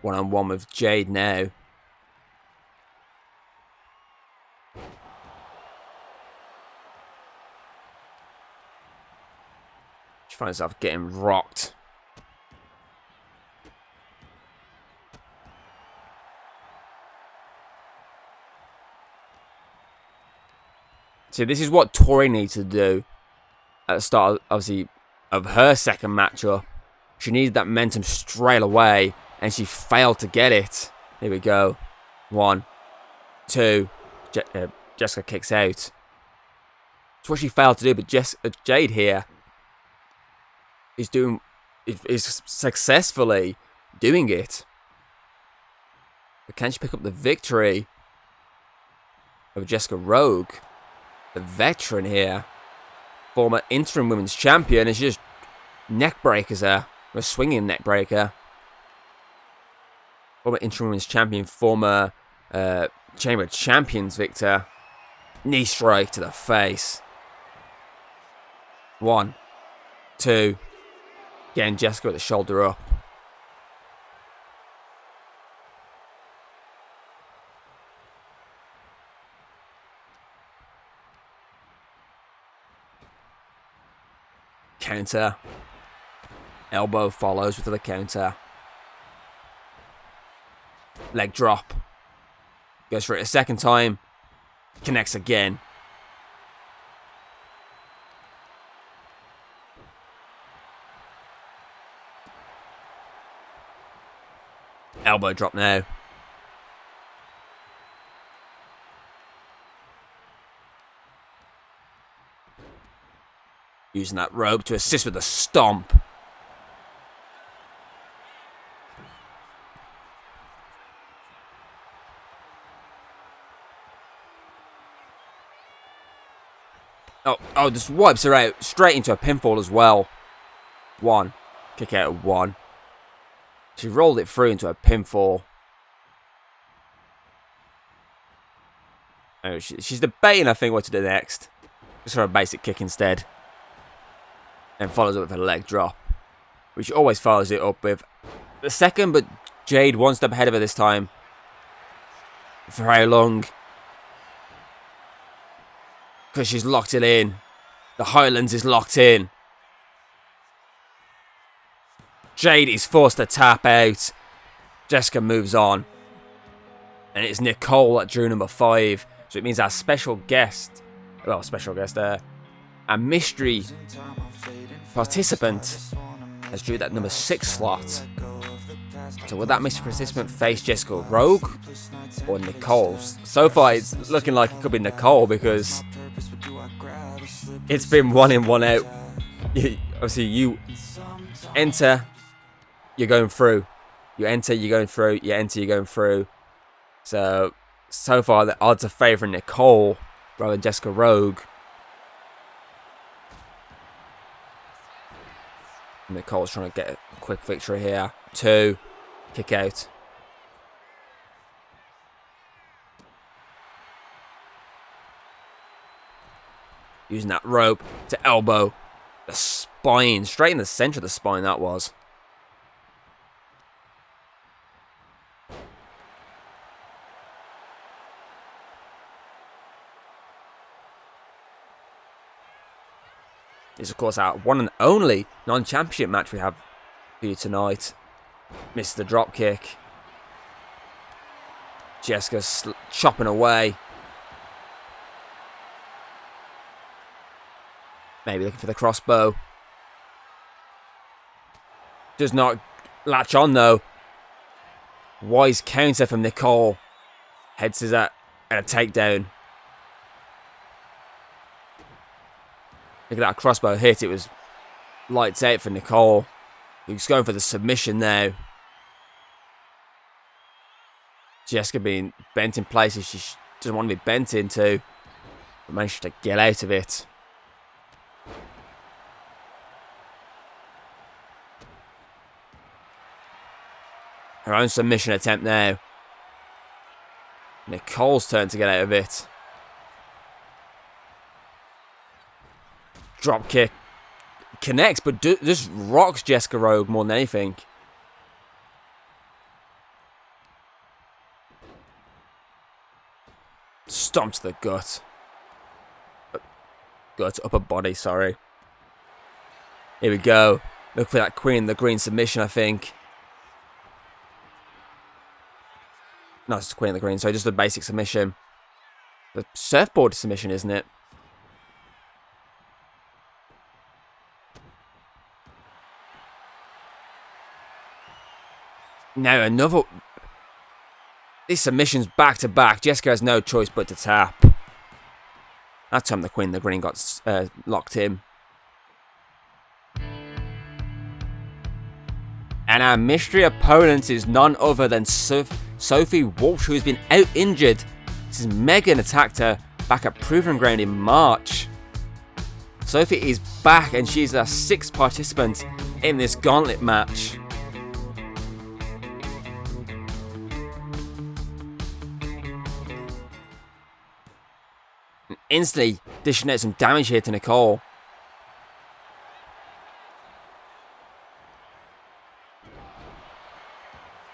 One-on-one with Jade now. She finds herself getting rocked. See, this is what Tori needs to do at the start, obviously, of her second matchup. She needed that momentum straight away, and she failed to get it. Here we go. 1, 2. Jessica kicks out. It's what she failed to do, but Jade here is successfully doing it. But can she pick up the victory over Jessica Rogue? The veteran here. Former interim women's champion. And she just neck breakers her. A swinging neck breaker. Former interim women's champion. Former Chamber of Champions victor. Knee strike to the face. 1, 2. Again, Jessica with the shoulder up. Counter. Elbow follows with the counter. Leg drop. Goes for it a second time. Connects again. Elbow drop now. Using that rope to assist with the stomp. Oh, just wipes her out straight into a pinfall as well. One. Kick out of one. She rolled it through into a pinfall. Oh, she's debating, I think, what to do next. Just for a basic kick instead. And follows up with a leg drop. Which always follows it up with the second, but Jade one step ahead of her this time. For how long? Because she's locked it in. The Highlands is locked in. Jade is forced to tap out. Jessica moves on. And it's Nicole at drew number 5. So it means our special guest, a mystery participant has drew that number 6 slot. So will that mystery participant face Jessica Rogue or Nicole? So far it's looking like it could be Nicole because it's been 1 in, 1 out. Obviously you enter, you're going through. You enter, you're going through. You enter, you're going through. So far the odds are favouring Nicole rather than Jessica Rogue. Nicole's trying to get a quick victory here. 2. Kick out. Using that rope to elbow the spine. Straight in the centre of the spine that was. This is, of course, our one and only non-championship match we have for you tonight. Missed the drop kick. Jessica's chopping away. Maybe looking for the crossbow. Does not latch on, though. Wise counter from Nicole. Head scissor and a takedown. Look at that crossbow hit. It was lights out for Nicole. He's going for the submission now. Jessica being bent in places she doesn't want to be bent into. But managed to get out of it. Her own submission attempt now. Nicole's turn to get out of it. Drop kick. Connects, but just rocks Jessica Rogue more than anything. Stomp to the gut. Upper body, sorry. Here we go. Look for that Queen the Green submission, I think. No, it's Queen the Green, so just a basic submission. The surfboard submission, isn't it? Now another... These submissions back to back. Jessica has no choice but to tap. That time the Queen the Green got locked in. And our mystery opponent is none other than Sophie Walsh, who has been out injured since Megan attacked her back at Proving Ground in March. Sophie is back and she's our 6th participant in this gauntlet match. Instantly dishing out some damage here to Nicole.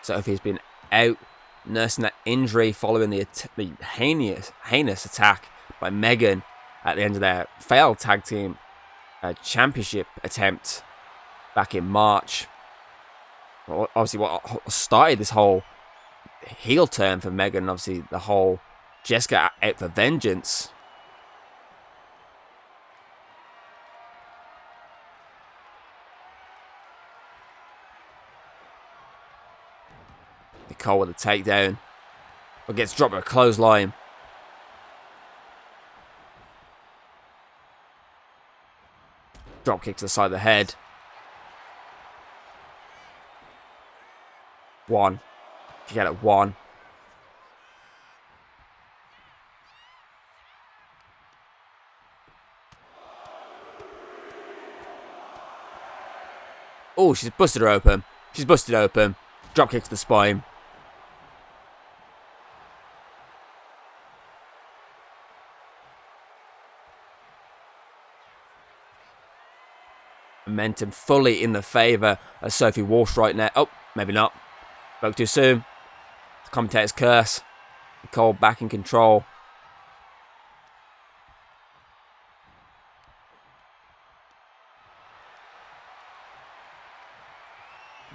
Sophie's been out nursing that injury following the heinous attack by Megan at the end of their failed tag team championship attempt back in March. Well, obviously what started this whole heel turn for Megan. Obviously, the whole Jessica out for vengeance. Nicole with a takedown. But gets dropped with a clothesline. Drop kick to the side of the head. 1. You get it, 1. Oh, she's busted her open. She's busted open. Drop kick to the spine. Momentum fully in the favour of Sophie Walsh right now. Oh, maybe not. Spoke too soon. The commentator's curse. Nicole back in control.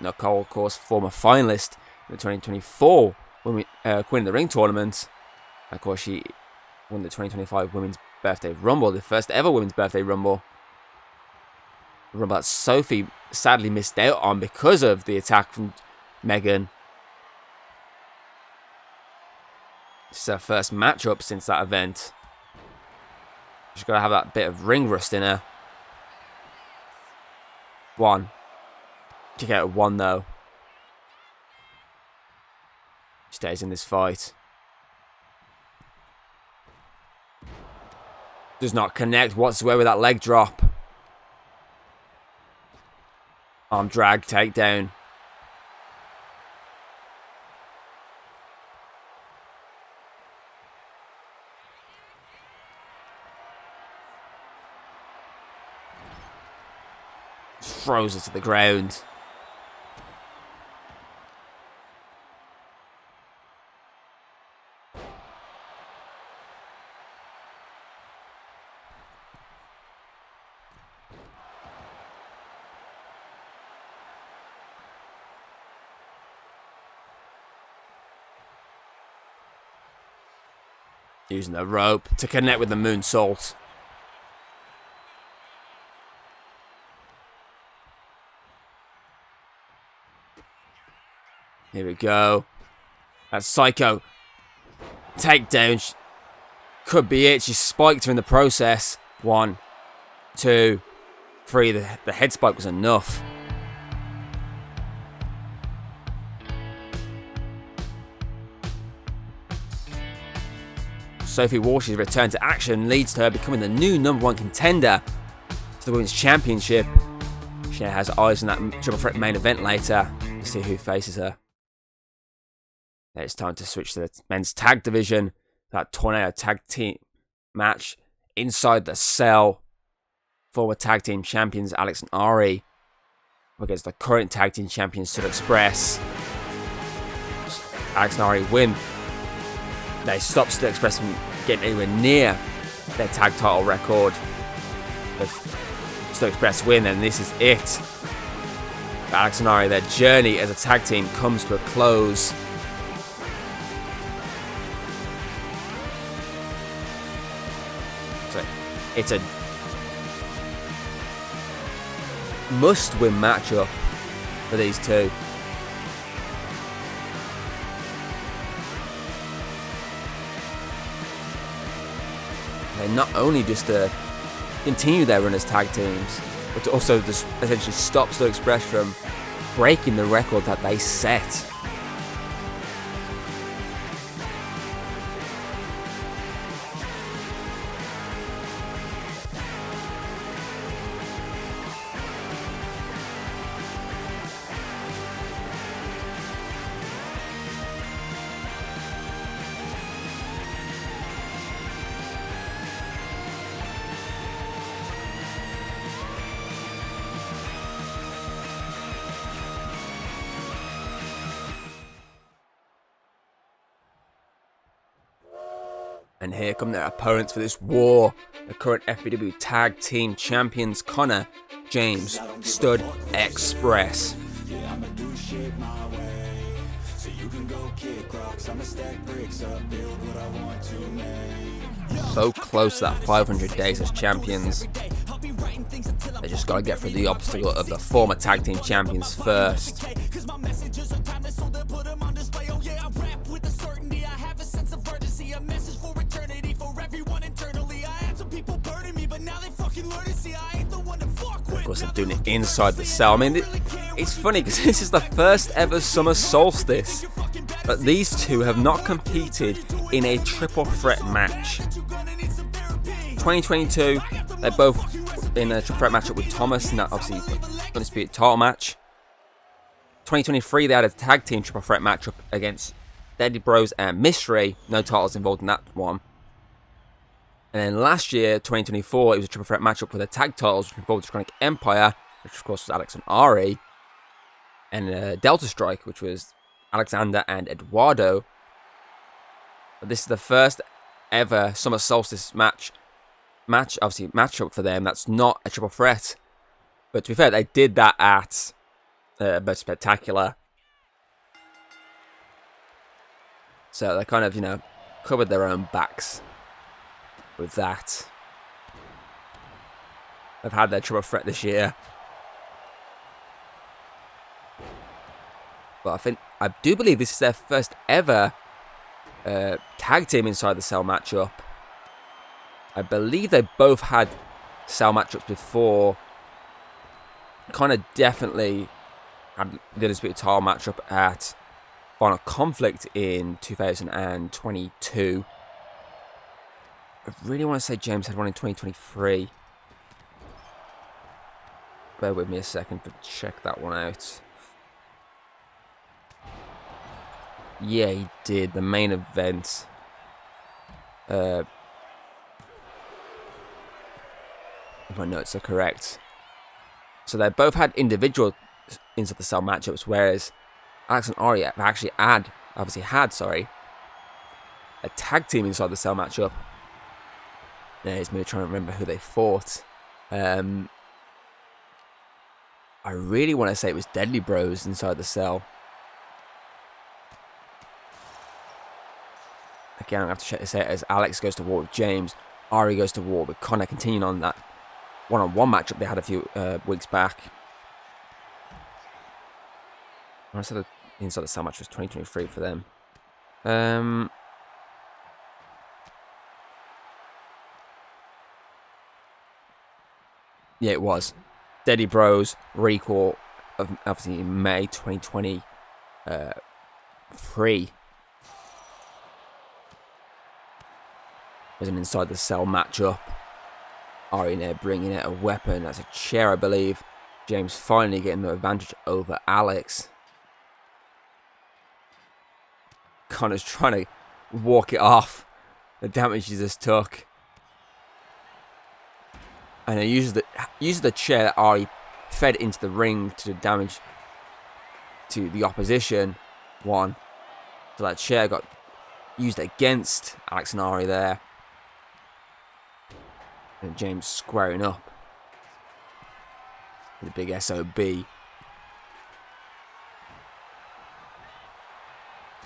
Nicole, of course, former finalist in the 2024 Queen of the Ring tournament. Of course, she won the 2025 Women's Birthday Rumble, the first ever Women's Birthday Rumble. Rumble that Sophie sadly missed out on because of the attack from Megan. This is her first matchup since that event. She's got to have that bit of ring rust in her. 1. Kick out at 1 though. Stays in this fight. Does not connect whatsoever with that leg drop. Arm drag, takedown. Throws it to the ground. Using the rope to connect with the moonsault. Here we go. That's Psycho. Takedown. Could be it. She spiked her in the process. 1, 2, 3. The head spike was enough. Sophie Walsh's return to action leads to her becoming the new #1 contender to the Women's Championship. She has eyes on that triple threat main event later to see who faces her. It's time to switch to the men's tag division. That Tornado tag team match inside the cell. Former tag team champions Alex and Ari against the current tag team champions Sud Express. Alex and Ari win. They stop Sud Express from getting anywhere near their tag title record. If Sud Express win, then this is it. For Alex and Ari, their journey as a tag team comes to a close. So it's a must-win matchup for these two. And not only just to continue their run as tag teams, but to also just essentially stop Sud Express from breaking the record that they set. And here come their opponents for this war. The current FEW Tag Team Champions Connor, James, Stud Express. So close to that 500 days as champions. They just got to get through the obstacle of the former tag team champions first. Of course, they're doing it inside the cell. I mean, it's funny because this is the first ever Summer Solstice, but these two have not competed in a triple threat match. 2022, they're both in a triple threat matchup with Thomas, and that obviously Undisputed title match. 2023, they had a tag team triple threat matchup against Deadly Bros and Mystery. No titles involved in that one. And then last year, 2024, it was a triple threat matchup for the tag titles, which involved the Chronic Empire, which of course was Alex and Ari, and Delta Strike, which was Alexander and Eduardo. But this is the first ever Summer Solstice obviously matchup for them. That's not a triple threat. But to be fair, they did that at Most Spectacular. So they kind of, covered their own backs with that. They've had their triple threat this year. But I do believe this is their first ever tag team inside the cell matchup. I believe they both had cell matchups before. Kind of definitely had the Undisputed title matchup at Final Conflict in 2022. I really want to say James had one in 2023. Bear with me a second to check that one out. Yeah, he did. The main event. If my notes are correct. So they both had individual inside the cell matchups, whereas Alex and Ari have actually had a tag team inside the cell matchup. There's me trying to remember who they fought. I really want to say it was Deadly Bros inside the cell. Again, I'm going to have to check this out as Alex goes to war with James. Ari goes to war with Connor, continuing on that one-on-one matchup they had a few weeks back. I said the inside the cell match was 2023 for them. Yeah, it was. Deadly Bros recall of obviously in May 2023. Was an inside the cell matchup. Ari in there bringing out a weapon. That's a chair, I believe. James finally getting the advantage over Alex. Connor's trying to walk it off. The damage he just took. And he uses the chair that Ari fed into the ring to do damage to the opposition. So that chair got used against Alex and Ari there. And James squaring up with a big SOB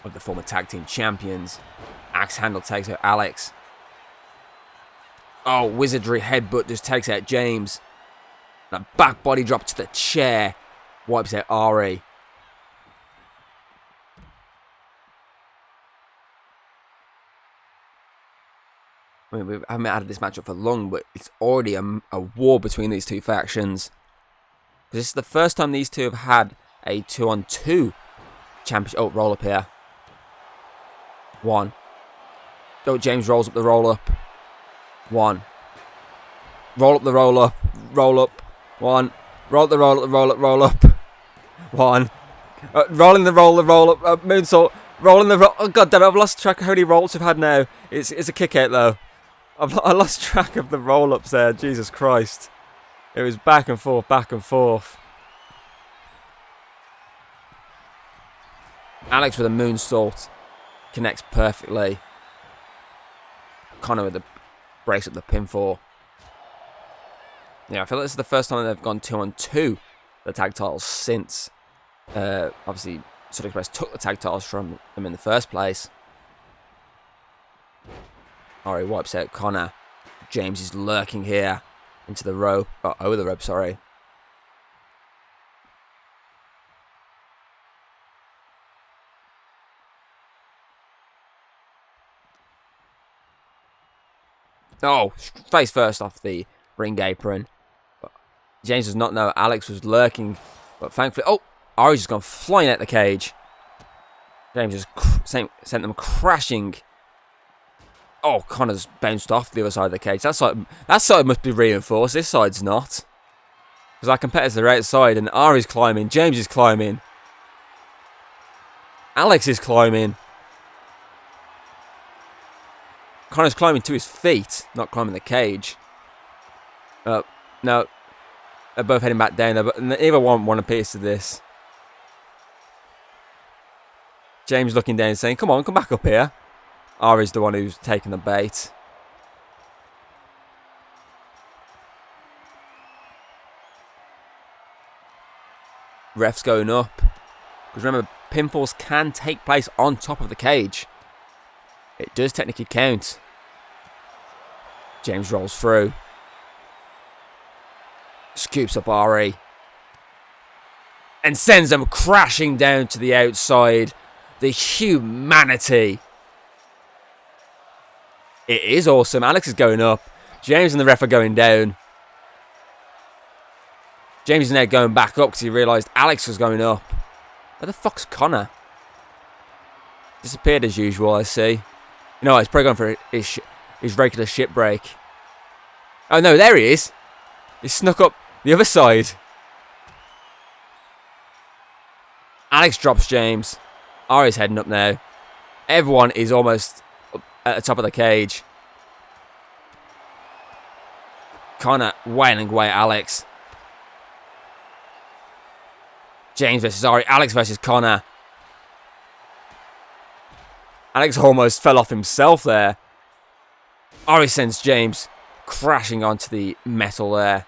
of the former tag team champions. Axe handle takes out Alex. Oh, wizardry headbutt just takes out James. That back body drop to the chair wipes out Ari. I mean, we haven't added this matchup for long, but it's already a war between these two factions. This is the first time these two have had a 2-on-2 championship. Oh, roll up here. One. Oh, James rolls up the roll up. One. Roll up the roll up. Roll up. One. Roll up the roll up. Roll up. Roll up. One. Rolling the roll up. Moonsault. Rolling the roll. Oh, god damn it. I've lost track of how many roll-ups we've had now. It's a kick out though. I lost track of the roll-ups there. Jesus Christ. It was back and forth, back and forth. Alex with a moonsault. Connects perfectly. Connor with the brace up the pinfall. Yeah, I feel like this is the first time they've gone 2-on-2 the tag titles since obviously Stud Express took the tag titles from them in the first place. Ari wipes out Connor. James is lurking here into the rope. Oh, over the rope, sorry. Oh, face first off the ring apron. But James does not know Alex was lurking. But thankfully... Oh, Ari's just gone flying out the cage. James just sent them crashing. Oh, Connor's bounced off the other side of the cage. That side must be reinforced. This side's not. Because our competitors are outside and Ari's climbing. James is climbing. Alex is climbing. Connor's climbing to his feet, not climbing the cage. No, they're both heading back down there, but neither one want a piece of this. James looking down saying, come on, come back up here. Ari's the one who's taking the bait. Ref's going up. Because remember, pinfalls can take place on top of the cage. It does technically count. James rolls through. Scoops up Ari. And sends them crashing down to the outside. The humanity. It is awesome. Alex is going up. James and the ref are going down. James is now going back up because he realised Alex was going up. Where the fuck's Connor? Disappeared as usual, I see. You know, he's probably gone for his regular ship break. Oh no, there he is. He snuck up the other side. Alex drops James. Ari's heading up now. Everyone is almost at the top of the cage. Connor wailing away at Alex. James versus Ari. Alex versus Connor. Alex almost fell off himself there. Ari sends James crashing onto the metal there.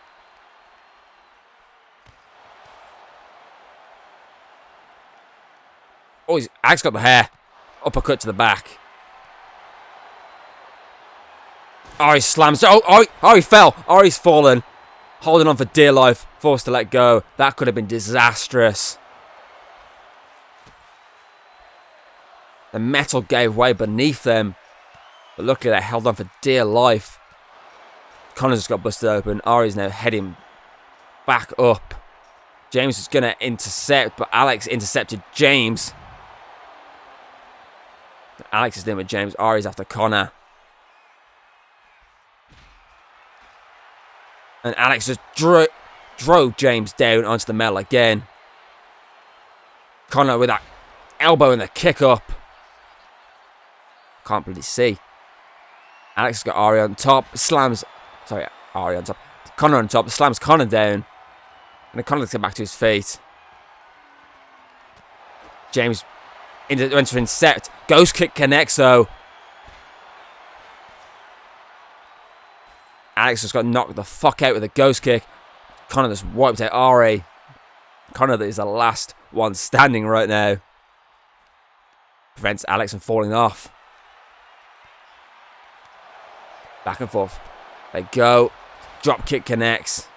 Oh, Alex got the hair. Uppercut to the back. Ari slams. Oh, Ari fell. Ari's fallen. Holding on for dear life. Forced to let go. That could have been disastrous. The metal gave way beneath them. But luckily they held on for dear life. Connor just got busted open. Ari's now heading back up. James is going to intercept, but Alex intercepted James. Alex is dealing with James. Ari's after Connor. And Alex just drove James down onto the metal again. Connor with that elbow and the kick up. Can't really see. Alex has got Ari on top. Slams. Sorry, Ari on top. Connor on top. Slams Connor down. And then Connor gets back to his feet. James went for intercept. Ghost kick connects though. Alex just got knocked the fuck out with a ghost kick. Connor just wiped out Ari. Connor is the last one standing right now. Prevents Alex from falling off. Back and forth. They go. Drop kick connects.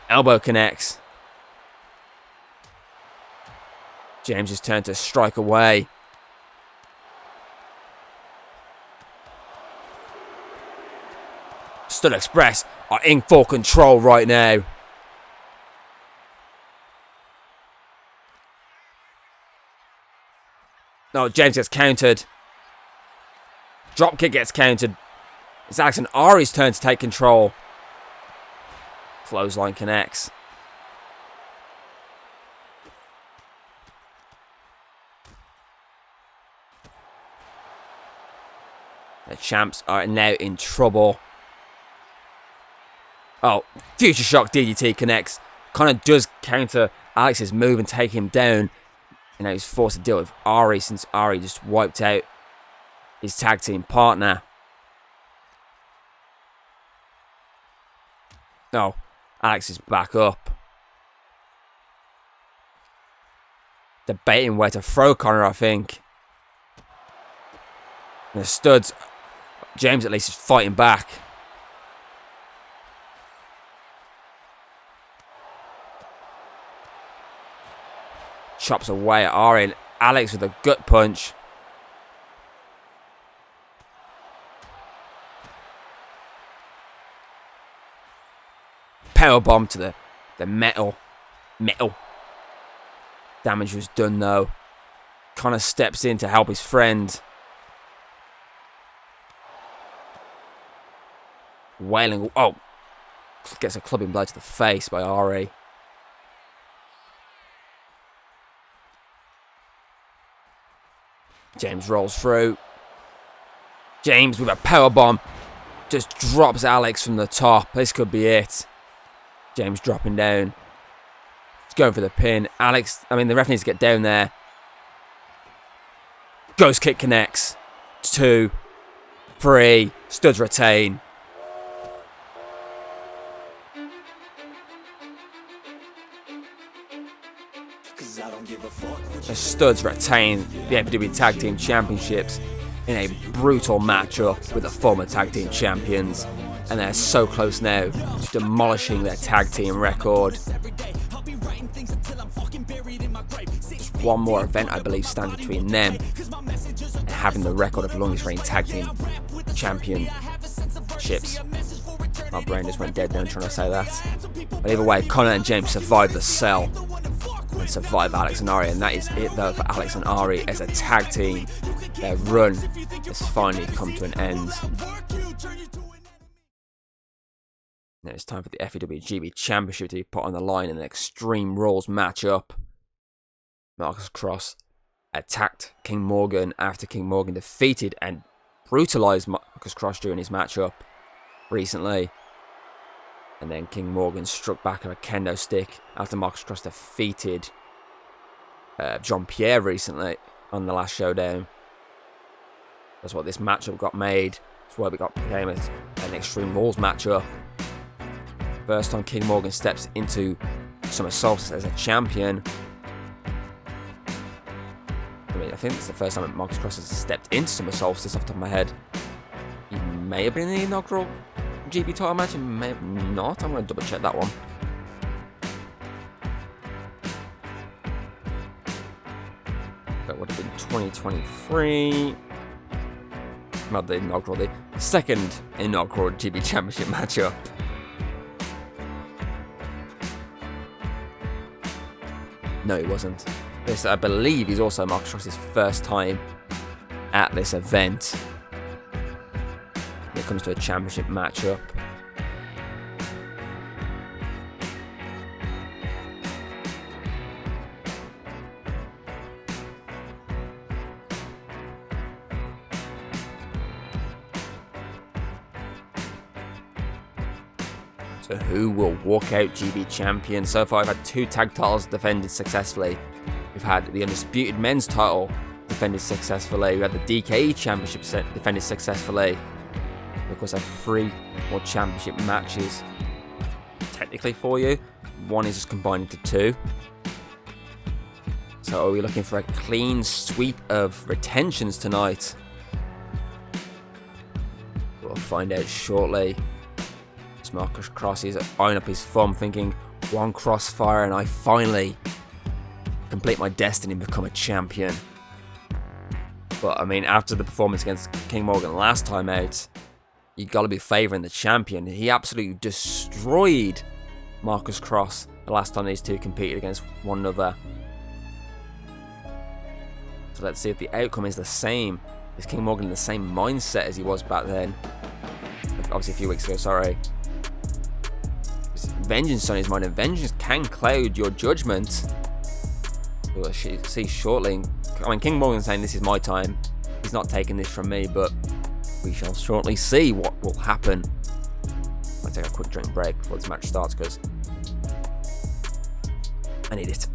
Elbow connects. James is turned to strike away. Stud Express are in full control right now. No, James gets countered. Drop kick gets countered. It's Alex and Ari's turn to take control. Clothesline connects. The champs are now in trouble. Oh, Future Shock DDT connects. Connor does counter Alex's move and take him down. You know, he's forced to deal with Ari since Ari just wiped out his tag team partner. No, Alex is back up. debating where to throw Connor, I think. And the studs, James at least is fighting back. Chops away at Ari. Alex with a gut punch. Power bomb to the metal. Damage was done though. Connor steps in to help his friend. Wailing. Oh. Gets a clubbing blow to the face by Ari. James rolls through. James with a power bomb. Just drops Alex from the top. This could be it. James dropping down. He's going for the pin. The ref needs to get down there. Ghost kick connects. 2, 3. Studs retain. The Studs retain the FEW Tag Team Championships in a brutal matchup with the former Tag Team Champions, and they're so close now to demolishing their tag team record. Just one more event, I believe, stands between them and having the record of longest reigning Tag Team Championships. My brain just went dead then trying to say that. But either way, Connor and James survived the cell and survive Alex and Ari, and that is it though for Alex and Ari as a tag team. Their run has finally come to an end. Now it's time for the FEW Championship to be put on the line in an Extreme Rules matchup. Marcus Cross attacked King Morgan after King Morgan defeated and brutalized Marcus Cross during his matchup recently. And then King Morgan struck back with a kendo stick after Marcus Cross defeated Jean-Pierre recently on the last showdown. That's what this matchup got made. That's why it became an Extreme Rules matchup. First time King Morgan steps into Summer Solstice as a champion. I think it's the first time that Marcus Cross has stepped into Summer Solstice off the top of my head. He may have been in the inaugural GB title match, and may have not. I'm going to double check that one. That would have been 2023. Not the inaugural, the second inaugural GB Championship matchup. No, he wasn't. This, I believe, is also Marcus Cross's first time at this event when it comes to a championship matchup. So who will walk out GB champion? So far I've had 2 tag titles defended successfully. We've had the Undisputed men's title defended successfully. We had the DKE Championship defended successfully. Of course, I have 3 more championship matches technically for you. One is just combined into 2. So are we looking for a clean sweep of retentions tonight? We'll find out shortly. As Marcus Cross is eyeing up his thumb, thinking, one crossfire and I finally complete my destiny and become a champion. But I mean, after the performance against King Morgan last time out, you got to be favouring the champion. He absolutely destroyed Marcus Cross the last time these two competed against one another. So let's see if the outcome is the same. Is King Morgan in the same mindset as he was back then? Obviously a few weeks ago, sorry. Vengeance on his mind, and vengeance can cloud your judgment. We'll see shortly. I mean, King Morgan's saying this is my time. He's not taking this from me, but we shall shortly see what will happen. I'll take a quick drink break before this match starts because I need it.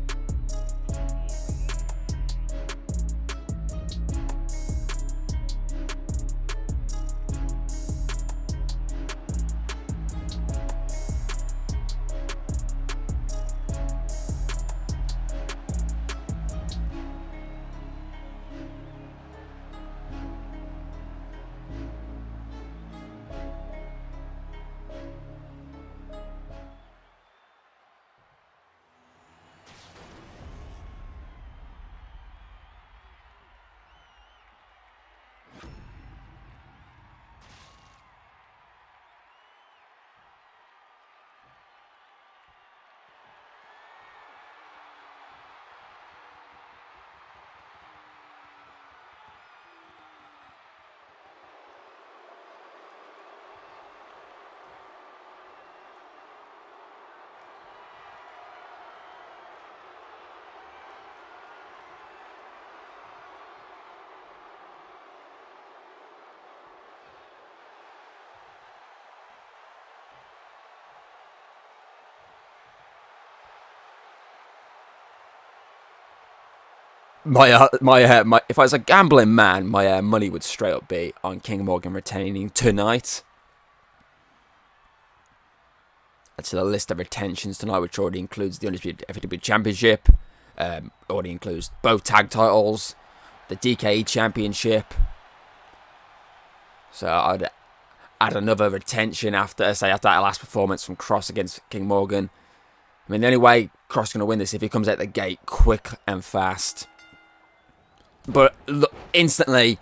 if I was a gambling man, my money would straight up be on King Morgan retaining tonight. That's the list of retentions tonight, which already includes the Undisputed FEW Championship, already includes both tag titles, the DKE Championship. So I'd add another retention after that last performance from Cross against King Morgan. I mean, the only way Cross is going to win this is if he comes out the gate quick and fast. But look, instantly,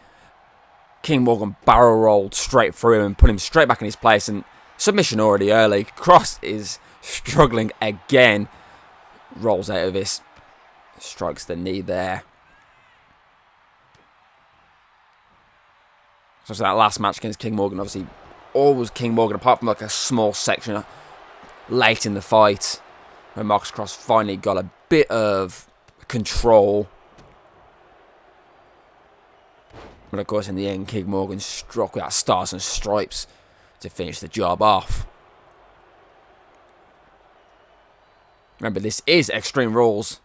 King Morgan barrel rolled straight through him and put him straight back in his place. And submission already early. Cross is struggling again. Rolls out of this. Strikes the knee there. So that last match against King Morgan, obviously, all was King Morgan, apart from like a small section late in the fight, when Marcus Cross finally got a bit of control. But of course, in the end, King Morgan struck with that Stars and Stripes to finish the job off. Remember, this is Extreme Rules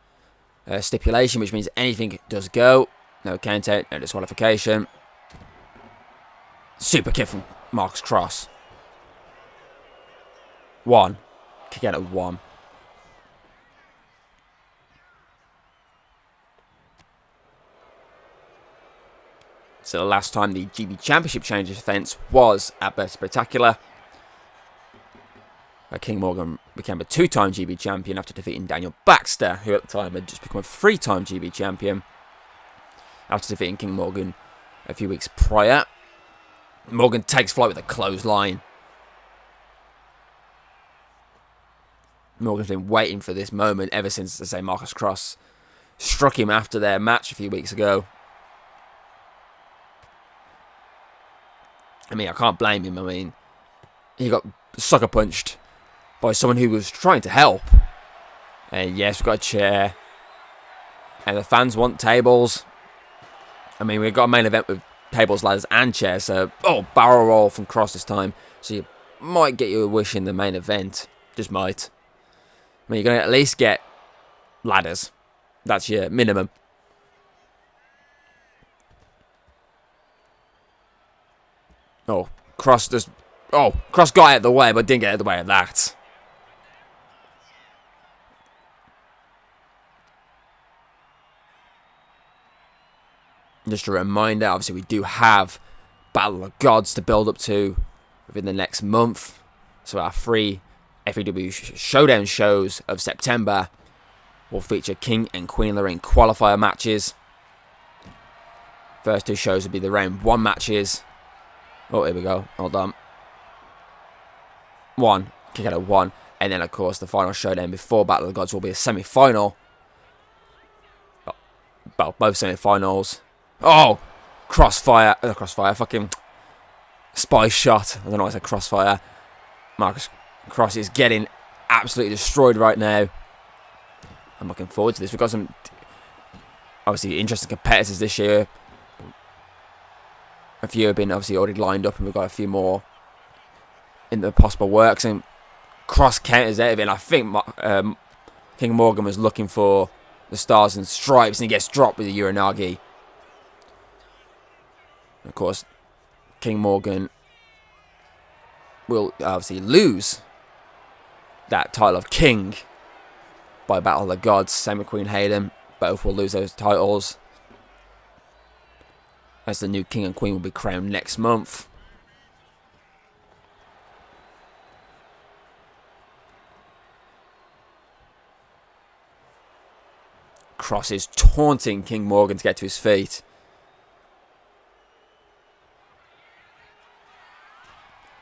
stipulation, which means anything does go. No count out, no disqualification. Super kick from Marcus Cross. 1. Kick out at 1. So the last time the GB Championship Championship defense was at Best Spectacular. King Morgan became a 2-time GB champion after defeating Daniel Baxter, who at the time had just become a 3-time GB champion after defeating King Morgan a few weeks prior. Morgan takes flight with a clothesline. Morgan's been waiting for this moment ever since, I say, Marcus Cross struck him after their match a few weeks ago. I mean, I can't blame him. I mean, he got sucker punched by someone who was trying to help. And yes, we've got a chair. And the fans want tables. I mean, we've got a main event with tables, ladders, and chairs. So, barrel roll from Cross this time. So you might get you a wish in the main event. Just might. I mean, you're going to at least get ladders. That's your minimum. Cross got out of the way, but didn't get out of the way of that. Just a reminder, obviously we do have Battle of the Gods to build up to within the next month. So our 3 FEW Showdown shows of September will feature King and Queen of the Ring qualifier matches. First 2 shows will be the round 1 matches. Oh, here we go. Hold on. 1. Kick out at 1. And then, of course, the final showdown before Battle of the Gods will be a semi-final. Both semi-finals. Crossfire. Fucking spy shot. I don't know why I said crossfire. Marcus Cross is getting absolutely destroyed right now. I'm looking forward to this. We've got some, obviously, interesting competitors this year. A few have been obviously already lined up, and we've got a few more in the possible works. And Cross counters out of it. And I think King Morgan was looking for the Stars and Stripes, and he gets dropped with the Uranagi. And of course, King Morgan will obviously lose that title of King by Battle of the Gods. Same with Queen Hayden. Both will lose those titles, as the new King and Queen will be crowned next month. Cross is taunting King Morgan to get to his feet.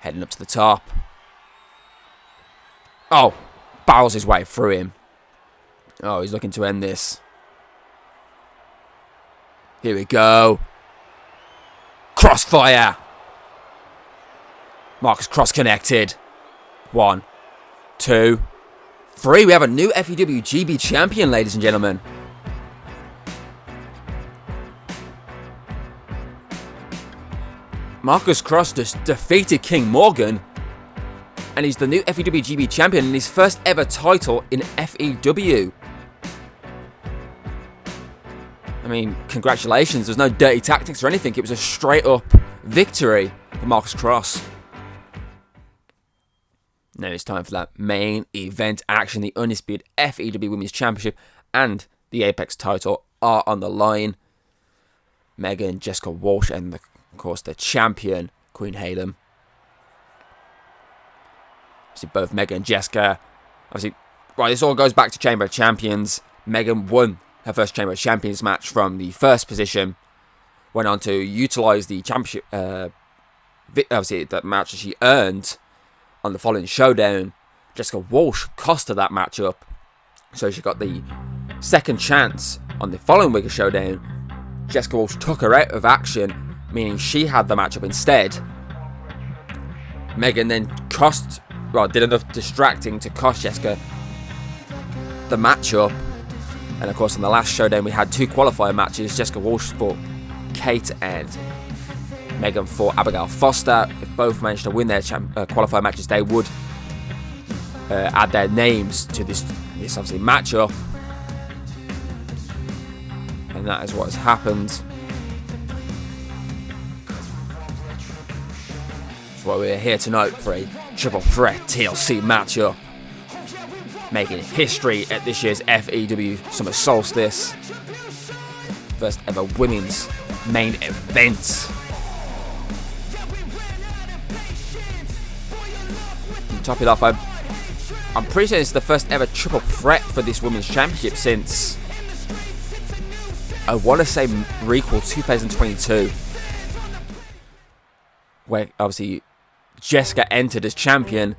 Heading up to the top. Barrels his way through him. He's looking to end this. Here we go. Crossfire. Marcus Cross connected. 1, 2, 3. We have a new FEW GB champion, ladies and gentlemen. Marcus Cross just defeated King Morgan, and he's the new FEW GB champion in his first ever title in FEW. I mean, congratulations. There's no dirty tactics or anything. It was a straight up victory for Marcus Cross. Now it's time for that main event action. The Undisputed FEW Women's Championship and the Apex title are on the line. Megan, Jessica Walsh, and of course the champion, Queen Hayden. Obviously both Megan and Jessica. Obviously, right, this all goes back to Chamber of Champions. Megan won her first Chamber of Champions match from the first position. Went on to utilise the championship, obviously that match that she earned on the following showdown. Jessica Walsh cost her that matchup, so she got the second chance on the following week of showdown. Jessica Walsh took her out of action, meaning she had the matchup instead. Megan then did enough distracting to cost Jessica the matchup. And of course, in the last showdown, we had 2 qualifier matches. Jessica Walsh fought Kate and Megan fought Abigail Foster. If both managed to win their qualifier matches, they would add their names to this obviously matchup. And that is what has happened. That's why we're here tonight for a triple threat TLC matchup, making history at this year's FEW Summer Solstice. First ever women's main event. To top it off, I'm pretty sure it's the first ever triple threat for this women's championship since, I want to say, Recall 2022, where obviously Jessica entered as champion.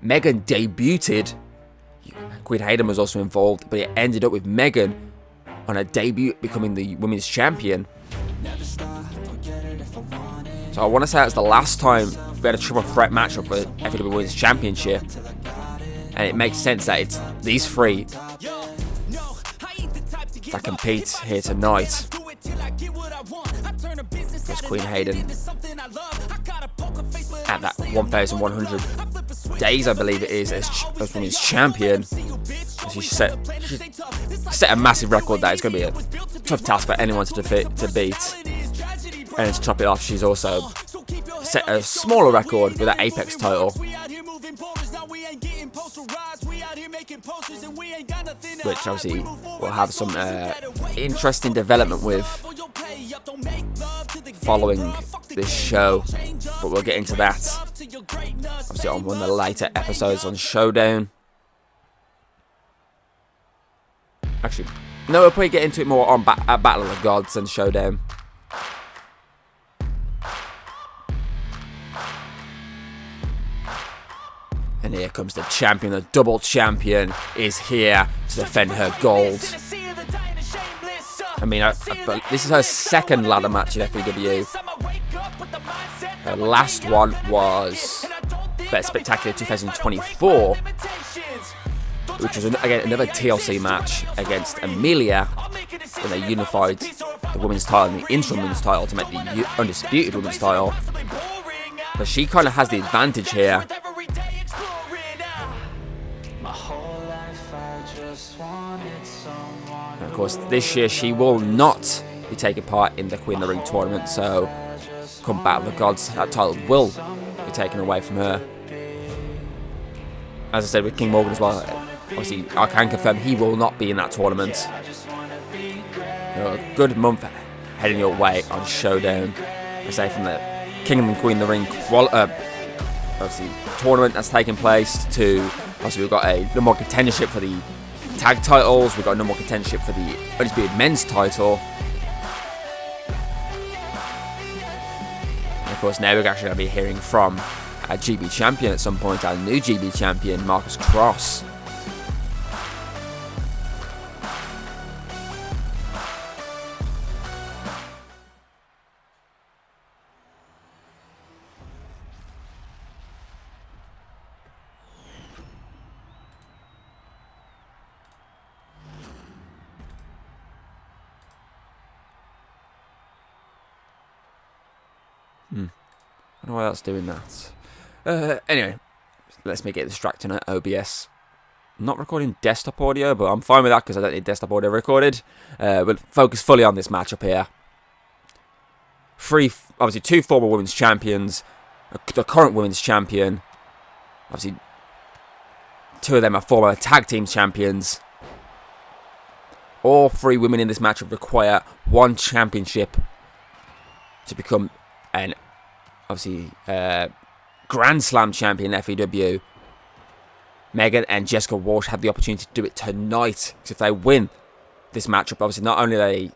Megan debuted. Queen Hayden was also involved, but it ended up with Megan on her debut becoming the women's champion. So I want to say that's the last time we had a triple threat matchup for the FEW Women's Championship, and it makes sense that it's these 3 that compete here tonight. Because Queen Hayden, at that 1,100 days, I believe it is, as women's champion, she set a massive record that it's going to be a tough task for anyone to beat. And to top it off, she's also set a smaller record with that Apex title, which obviously will have some interesting development with following this show, but we'll get into that obviously on one of the later episodes on Showdown. Actually, no, we'll probably get into it more on Battle of the Gods and Showdown. And here comes the champion. The double champion is here to defend her gold. I mean, this is her second ladder match in FEW. Her last one was Better Spectacular 2024, which was again another TLC match against Amelia, when they unified the women's title and the interim women's title to make the undisputed women's title. But she kind of has the advantage here. And of course, this year she will not be taking part in the Queen of the Ring tournament, so come Battle of the Gods, that title will be taken away from her. As I said with King Morgan as well, obviously I can confirm he will not be in that tournament. A good month heading your way on Showdown. I say from the King and Queen of the Ring obviously tournament that's taking place to obviously we've got a number one contendership for the tag titles, we've got a number one contendership for the Undisputed men's title. And of course now we're actually going to be hearing from our GB champion at some point, our new GB champion, Marcus Cross. I don't know why that's doing that. Anyway, let's me get distracted on OBS. not recording desktop audio, but I'm fine with that because I don't need desktop audio recorded. We'll focus fully on this matchup here. Obviously, 2 former women's champions, the current women's champion. Obviously, 2 of them are former tag team champions. All 3 women in this matchup require 1 championship to become an, obviously, Grand Slam champion in FEW. Megan and Jessica Walsh have the opportunity to do it tonight. Because if they win this matchup, obviously not only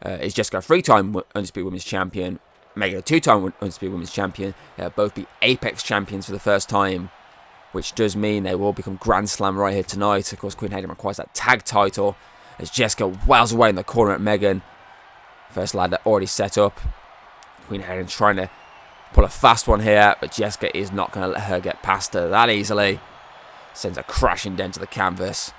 is Jessica a 3-time Undisputed Women's Champion, Megan a 2-time Undisputed Women's Champion, they'll both be Apex Champions for the first time, which does mean they will become Grand Slam right here tonight. Of course, Queen Hayden requires that tag title as Jessica wails away in the corner at Megan. First ladder already set up. Queen Hayden trying to pull a fast one here, but Jessica is not going to let her get past her that easily. Sends her crashing down to the canvas.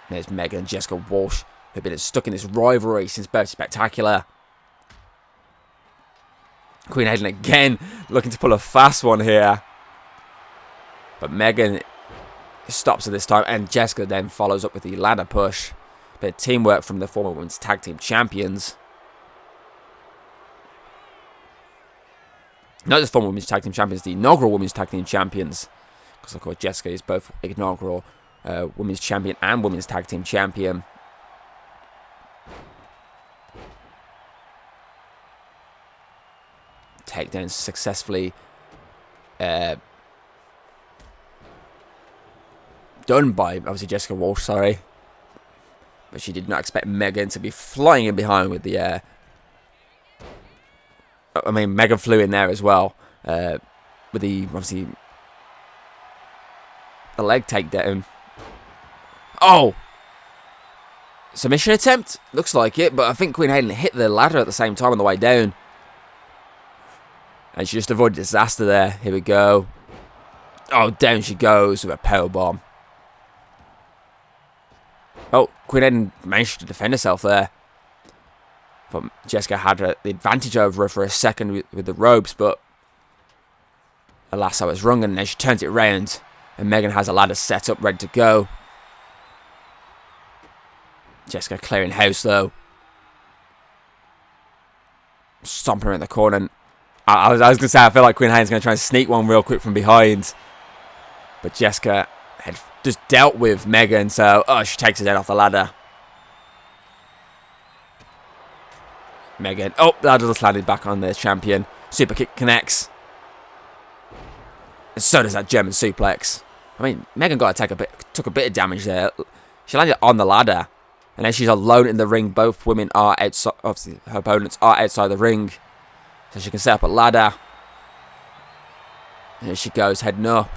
There's Megan and Jessica Walsh, who've been stuck in this rivalry since Birth Spectacular. Queen Hayden again looking to pull a fast one here. But Megan stops her this time, and Jessica then follows up with the ladder push. Bit of teamwork from the former women's tag team champions. Not just former women's tag team champions, the inaugural women's tag team champions. Because, of course, Jessica is both inaugural women's champion and women's tag team champion. Takedown successfully done by, obviously, Jessica Walsh, sorry. But she did not expect Megan to be flying in behind with the... I mean, Megan flew in there as well, with the, obviously, the leg takedown. Oh! Submission attempt? Looks like it, but I think Queen Hayden hit the ladder at the same time on the way down. And she just avoided disaster there. Here we go. Oh, down she goes with a powerbomb. Oh, Queen Hayden managed to defend herself there. But Jessica had the advantage over her for a second with the ropes, but the lasso was rung, and then she turns it round, and Megan has a ladder set up, ready to go. Jessica clearing house, though. Stomping her in the corner. And I was going to say, I feel like Queen Hayden's going to try and sneak one real quick from behind. But Jessica had just dealt with Megan, so she takes her down off the ladder. Megan. Oh, that just landed back on the champion. Super kick connects. And so does that German suplex. I mean, Megan took a bit of damage there. She landed on the ladder. And then she's alone in the ring. Both women are outside. Obviously, her opponents are outside the ring. So she can set up a ladder. And here she goes, heading up.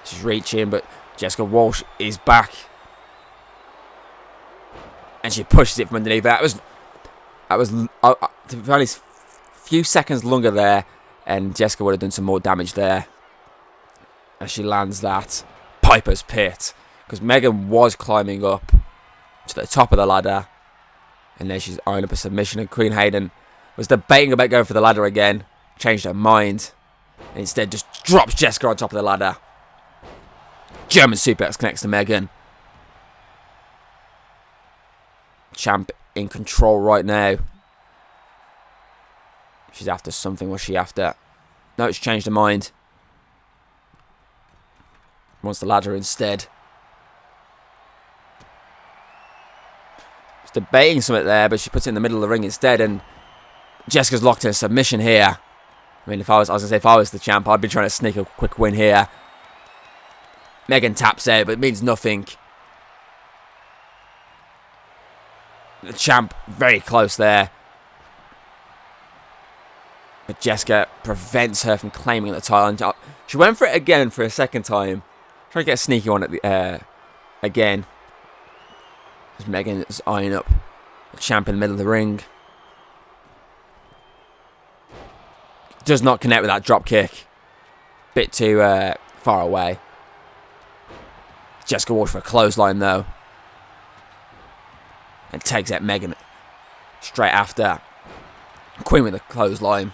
She's reaching, but Jessica Walsh is back. And she pushes it from underneath. That was to be honest, a few seconds longer there, and Jessica would have done some more damage there. As she lands that Piper's Pit. Because Megan was climbing up to the top of the ladder. And then she's eyeing up a submission, and Queen Hayden was debating about going for the ladder again. Changed her mind. And instead just drops Jessica on top of the ladder. German suplex connects to Megan. Champ in control right now. She's after something. What's she after? No, it's changed her mind. Wants the ladder instead. She's debating something there, but she puts it in the middle of the ring instead, and Jessica's locked in a submission here. I mean, if I was the champ, I'd be trying to sneak a quick win here. Megan taps out, but it means nothing. The champ very close there. But Jessica prevents her from claiming the title. She went for it again for a second time. Trying to get a sneaky one at the again. As Megan is eyeing up the champ in the middle of the ring. Does not connect with that drop kick. Bit too far away. Jessica Walsh for a clothesline though. And takes out Megan straight after. Queen with a clothesline.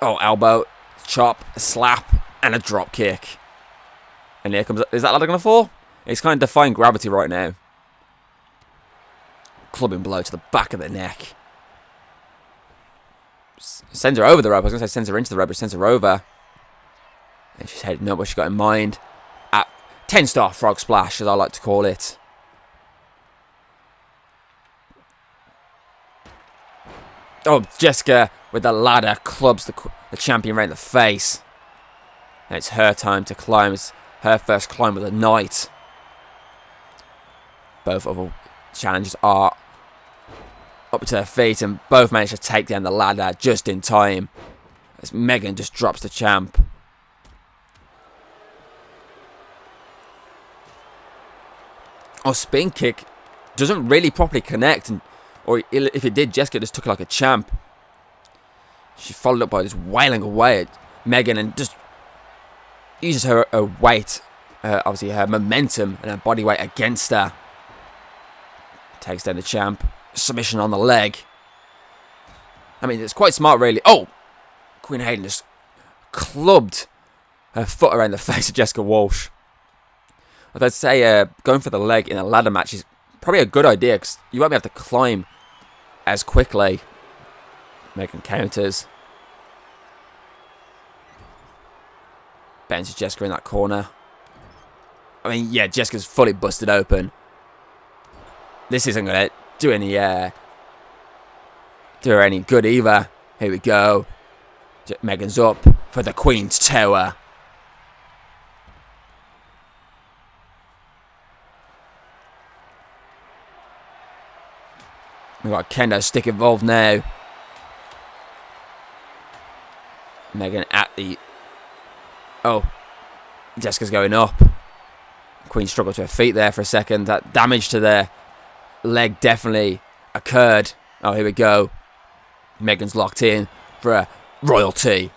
Oh, elbow, chop, a slap, and a drop kick. And here comes... Is that ladder going to fall? It's kind of defying gravity right now. Clubbing blow to the back of the neck. Sends her over the rope. I was going to say sends her into the rope, but sends her over. And she's heading up what she got in mind. At 10-star frog splash, as I like to call it. Oh, Jessica with the ladder clubs the champion right in the face. And it's her time to climb. It's her first climb of the night. Both other challengers are up to their feet and both manage to take down the ladder just in time. As Megan just drops the champ. Oh, spin kick doesn't really properly connect. Or if it did, Jessica just took it like a champ. She followed up by just wailing away at Megan and just uses her weight, obviously her momentum and her body weight against her. Takes down the champ. Submission on the leg. I mean, it's quite smart, really. Oh! Queen Hayden just clubbed her foot around the face of Jessica Walsh. I'd say going for the leg in a ladder match is probably a good idea because you won't be able to climb as quickly. Megan counters. Bends Jessica in that corner. I mean, yeah, Jessica's fully busted open. This isn't going to do her any good either. Here we go. Megan's up for the Queen's Tower. We've got a kendo stick involved now. Megan at the... Oh. Jessica's going up. Queen struggled to her feet there for a second. That damage to their leg definitely occurred. Oh, here we go. Megan's locked in for a royalty.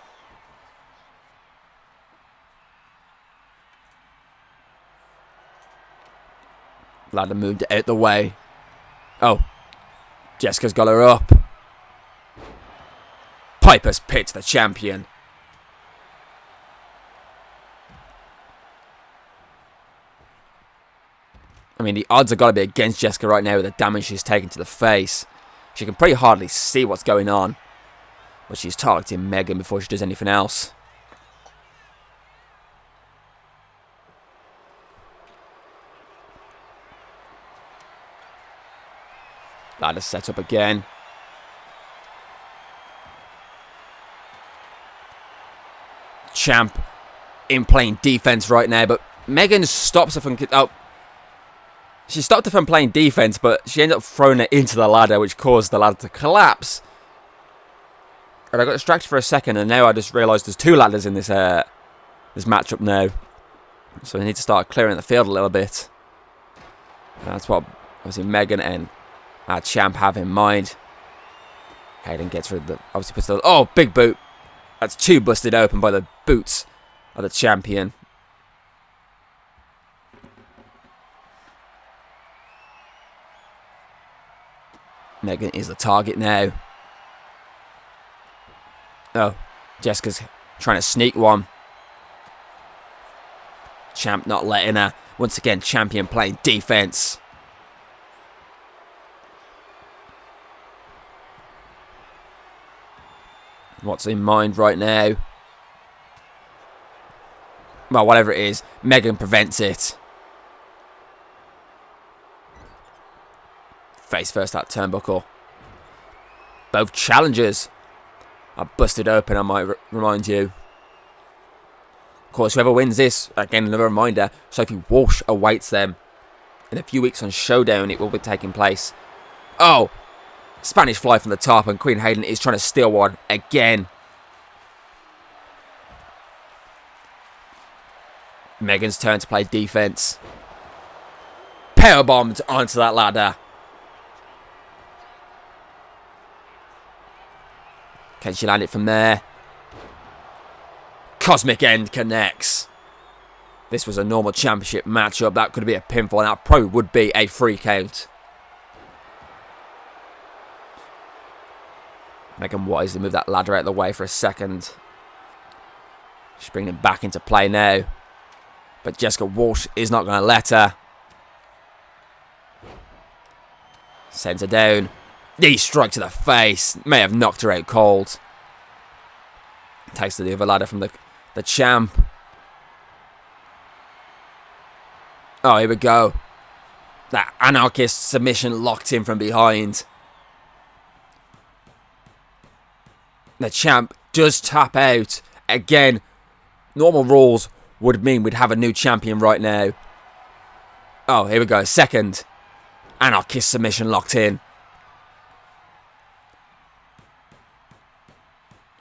Ladder moved out the way. Oh. Jessica's got her up. Piper's Pit to the champion. I mean, the odds have got to be against Jessica right now with the damage she's taken to the face. She can pretty hardly see what's going on. But she's targeting Megan before she does anything else. Ladder set up again. Champ in playing defense right now, but Megan stops her from... Oh, she stopped her from playing defense, but she ended up throwing it into the ladder, which caused the ladder to collapse. And I got distracted for a second, and now I just realised there's two ladders in this matchup now. So we need to start clearing the field a little bit. And that's what obviously Megan and our champ have in mind. Hayden gets rid of the... Obviously puts the... Oh, big boot. That's two busted open by the boots of the champion. Megan is the target now. Oh, Jessica's trying to sneak one. Champ not letting her. Once again, champion playing defense. What's in mind right now? Well, whatever it is, Megan prevents it. Face first that turnbuckle. Both challengers are busted open, I might remind you. Of course, whoever wins this, again, another reminder, Sophie Walsh awaits them. In a few weeks on Showdown, it will be taking place. Oh! Spanish fly from the top, and Queen Hayden is trying to steal one again. Megan's turn to play defense. Powerbombed onto that ladder. Can she land it from there? Cosmic End connects. This was a normal championship matchup. That could be a pinfall, and that probably would be a free count. Megan wisely move that ladder out of the way for a second. She's bringing it back into play now. But Jessica Walsh is not going to let her. Sends her down. Knee strike to the face. May have knocked her out cold. Takes to the other ladder from the champ. Oh, here we go. That anarchist submission locked in from behind. The champ does tap out. Again, normal rules would mean we'd have a new champion right now. Oh, here we go. Second anarchist submission locked in.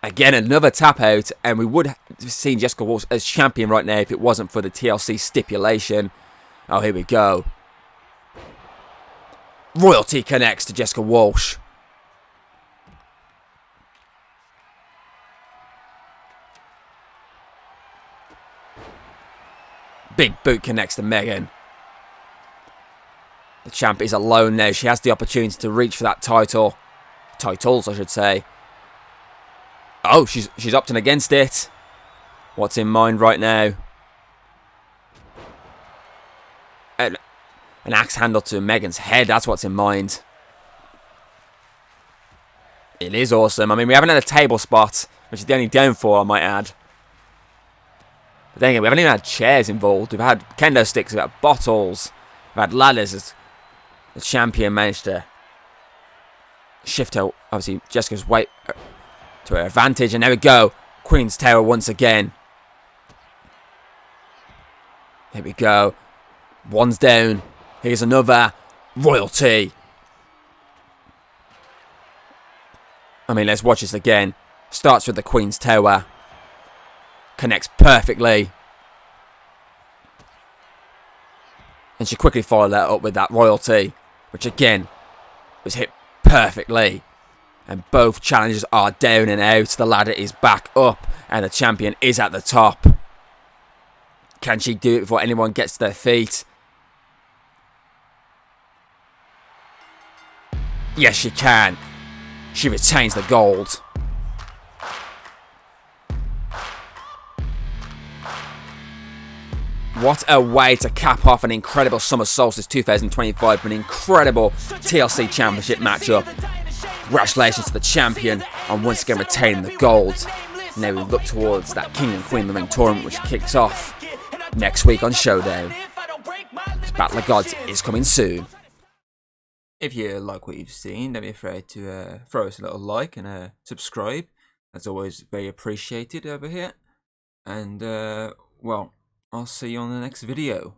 Again, another tap out, and we would have seen Jessica Walsh as champion right now if it wasn't for the TLC stipulation. Oh, here we go. Royalty connects to Jessica Walsh. Big boot connects to Megan. The champ is alone now. She has the opportunity to reach for that title. Titles, I should say. Oh, she's opting against it. What's in mind right now? An axe handle to Megan's head. That's what's in mind. It is awesome. I mean, we haven't had a table spot, which is the only downfall, I might add. But then again, we haven't even had chairs involved. We've had kendo sticks, we've had bottles, we've had ladders. As the champion managed to shift her, obviously, Jessica's weight to her advantage. And there we go. Queen's Tower once again. Here we go. One's down. Here's another. Royalty. I mean, let's watch this again. Starts with the Queen's Tower. Connects perfectly. And she quickly followed that up with that Royalty, which again was hit perfectly. And both challengers are down and out. The ladder is back up and the champion is at the top. Can she do it before anyone gets to their feet? Yes, she can. She retains the gold. What a way to cap off an incredible Summer Solstice 2025 with an incredible TLC Championship matchup. Congratulations to the champion on once again retaining the gold. Now we look towards that King and Queen of the Ring tournament, which kicks off next week on Showdown. This Battle of Gods is coming soon. If you like what you've seen, don't be afraid to throw us a little like and subscribe. That's always very appreciated over here. And, well, I'll see you on the next video.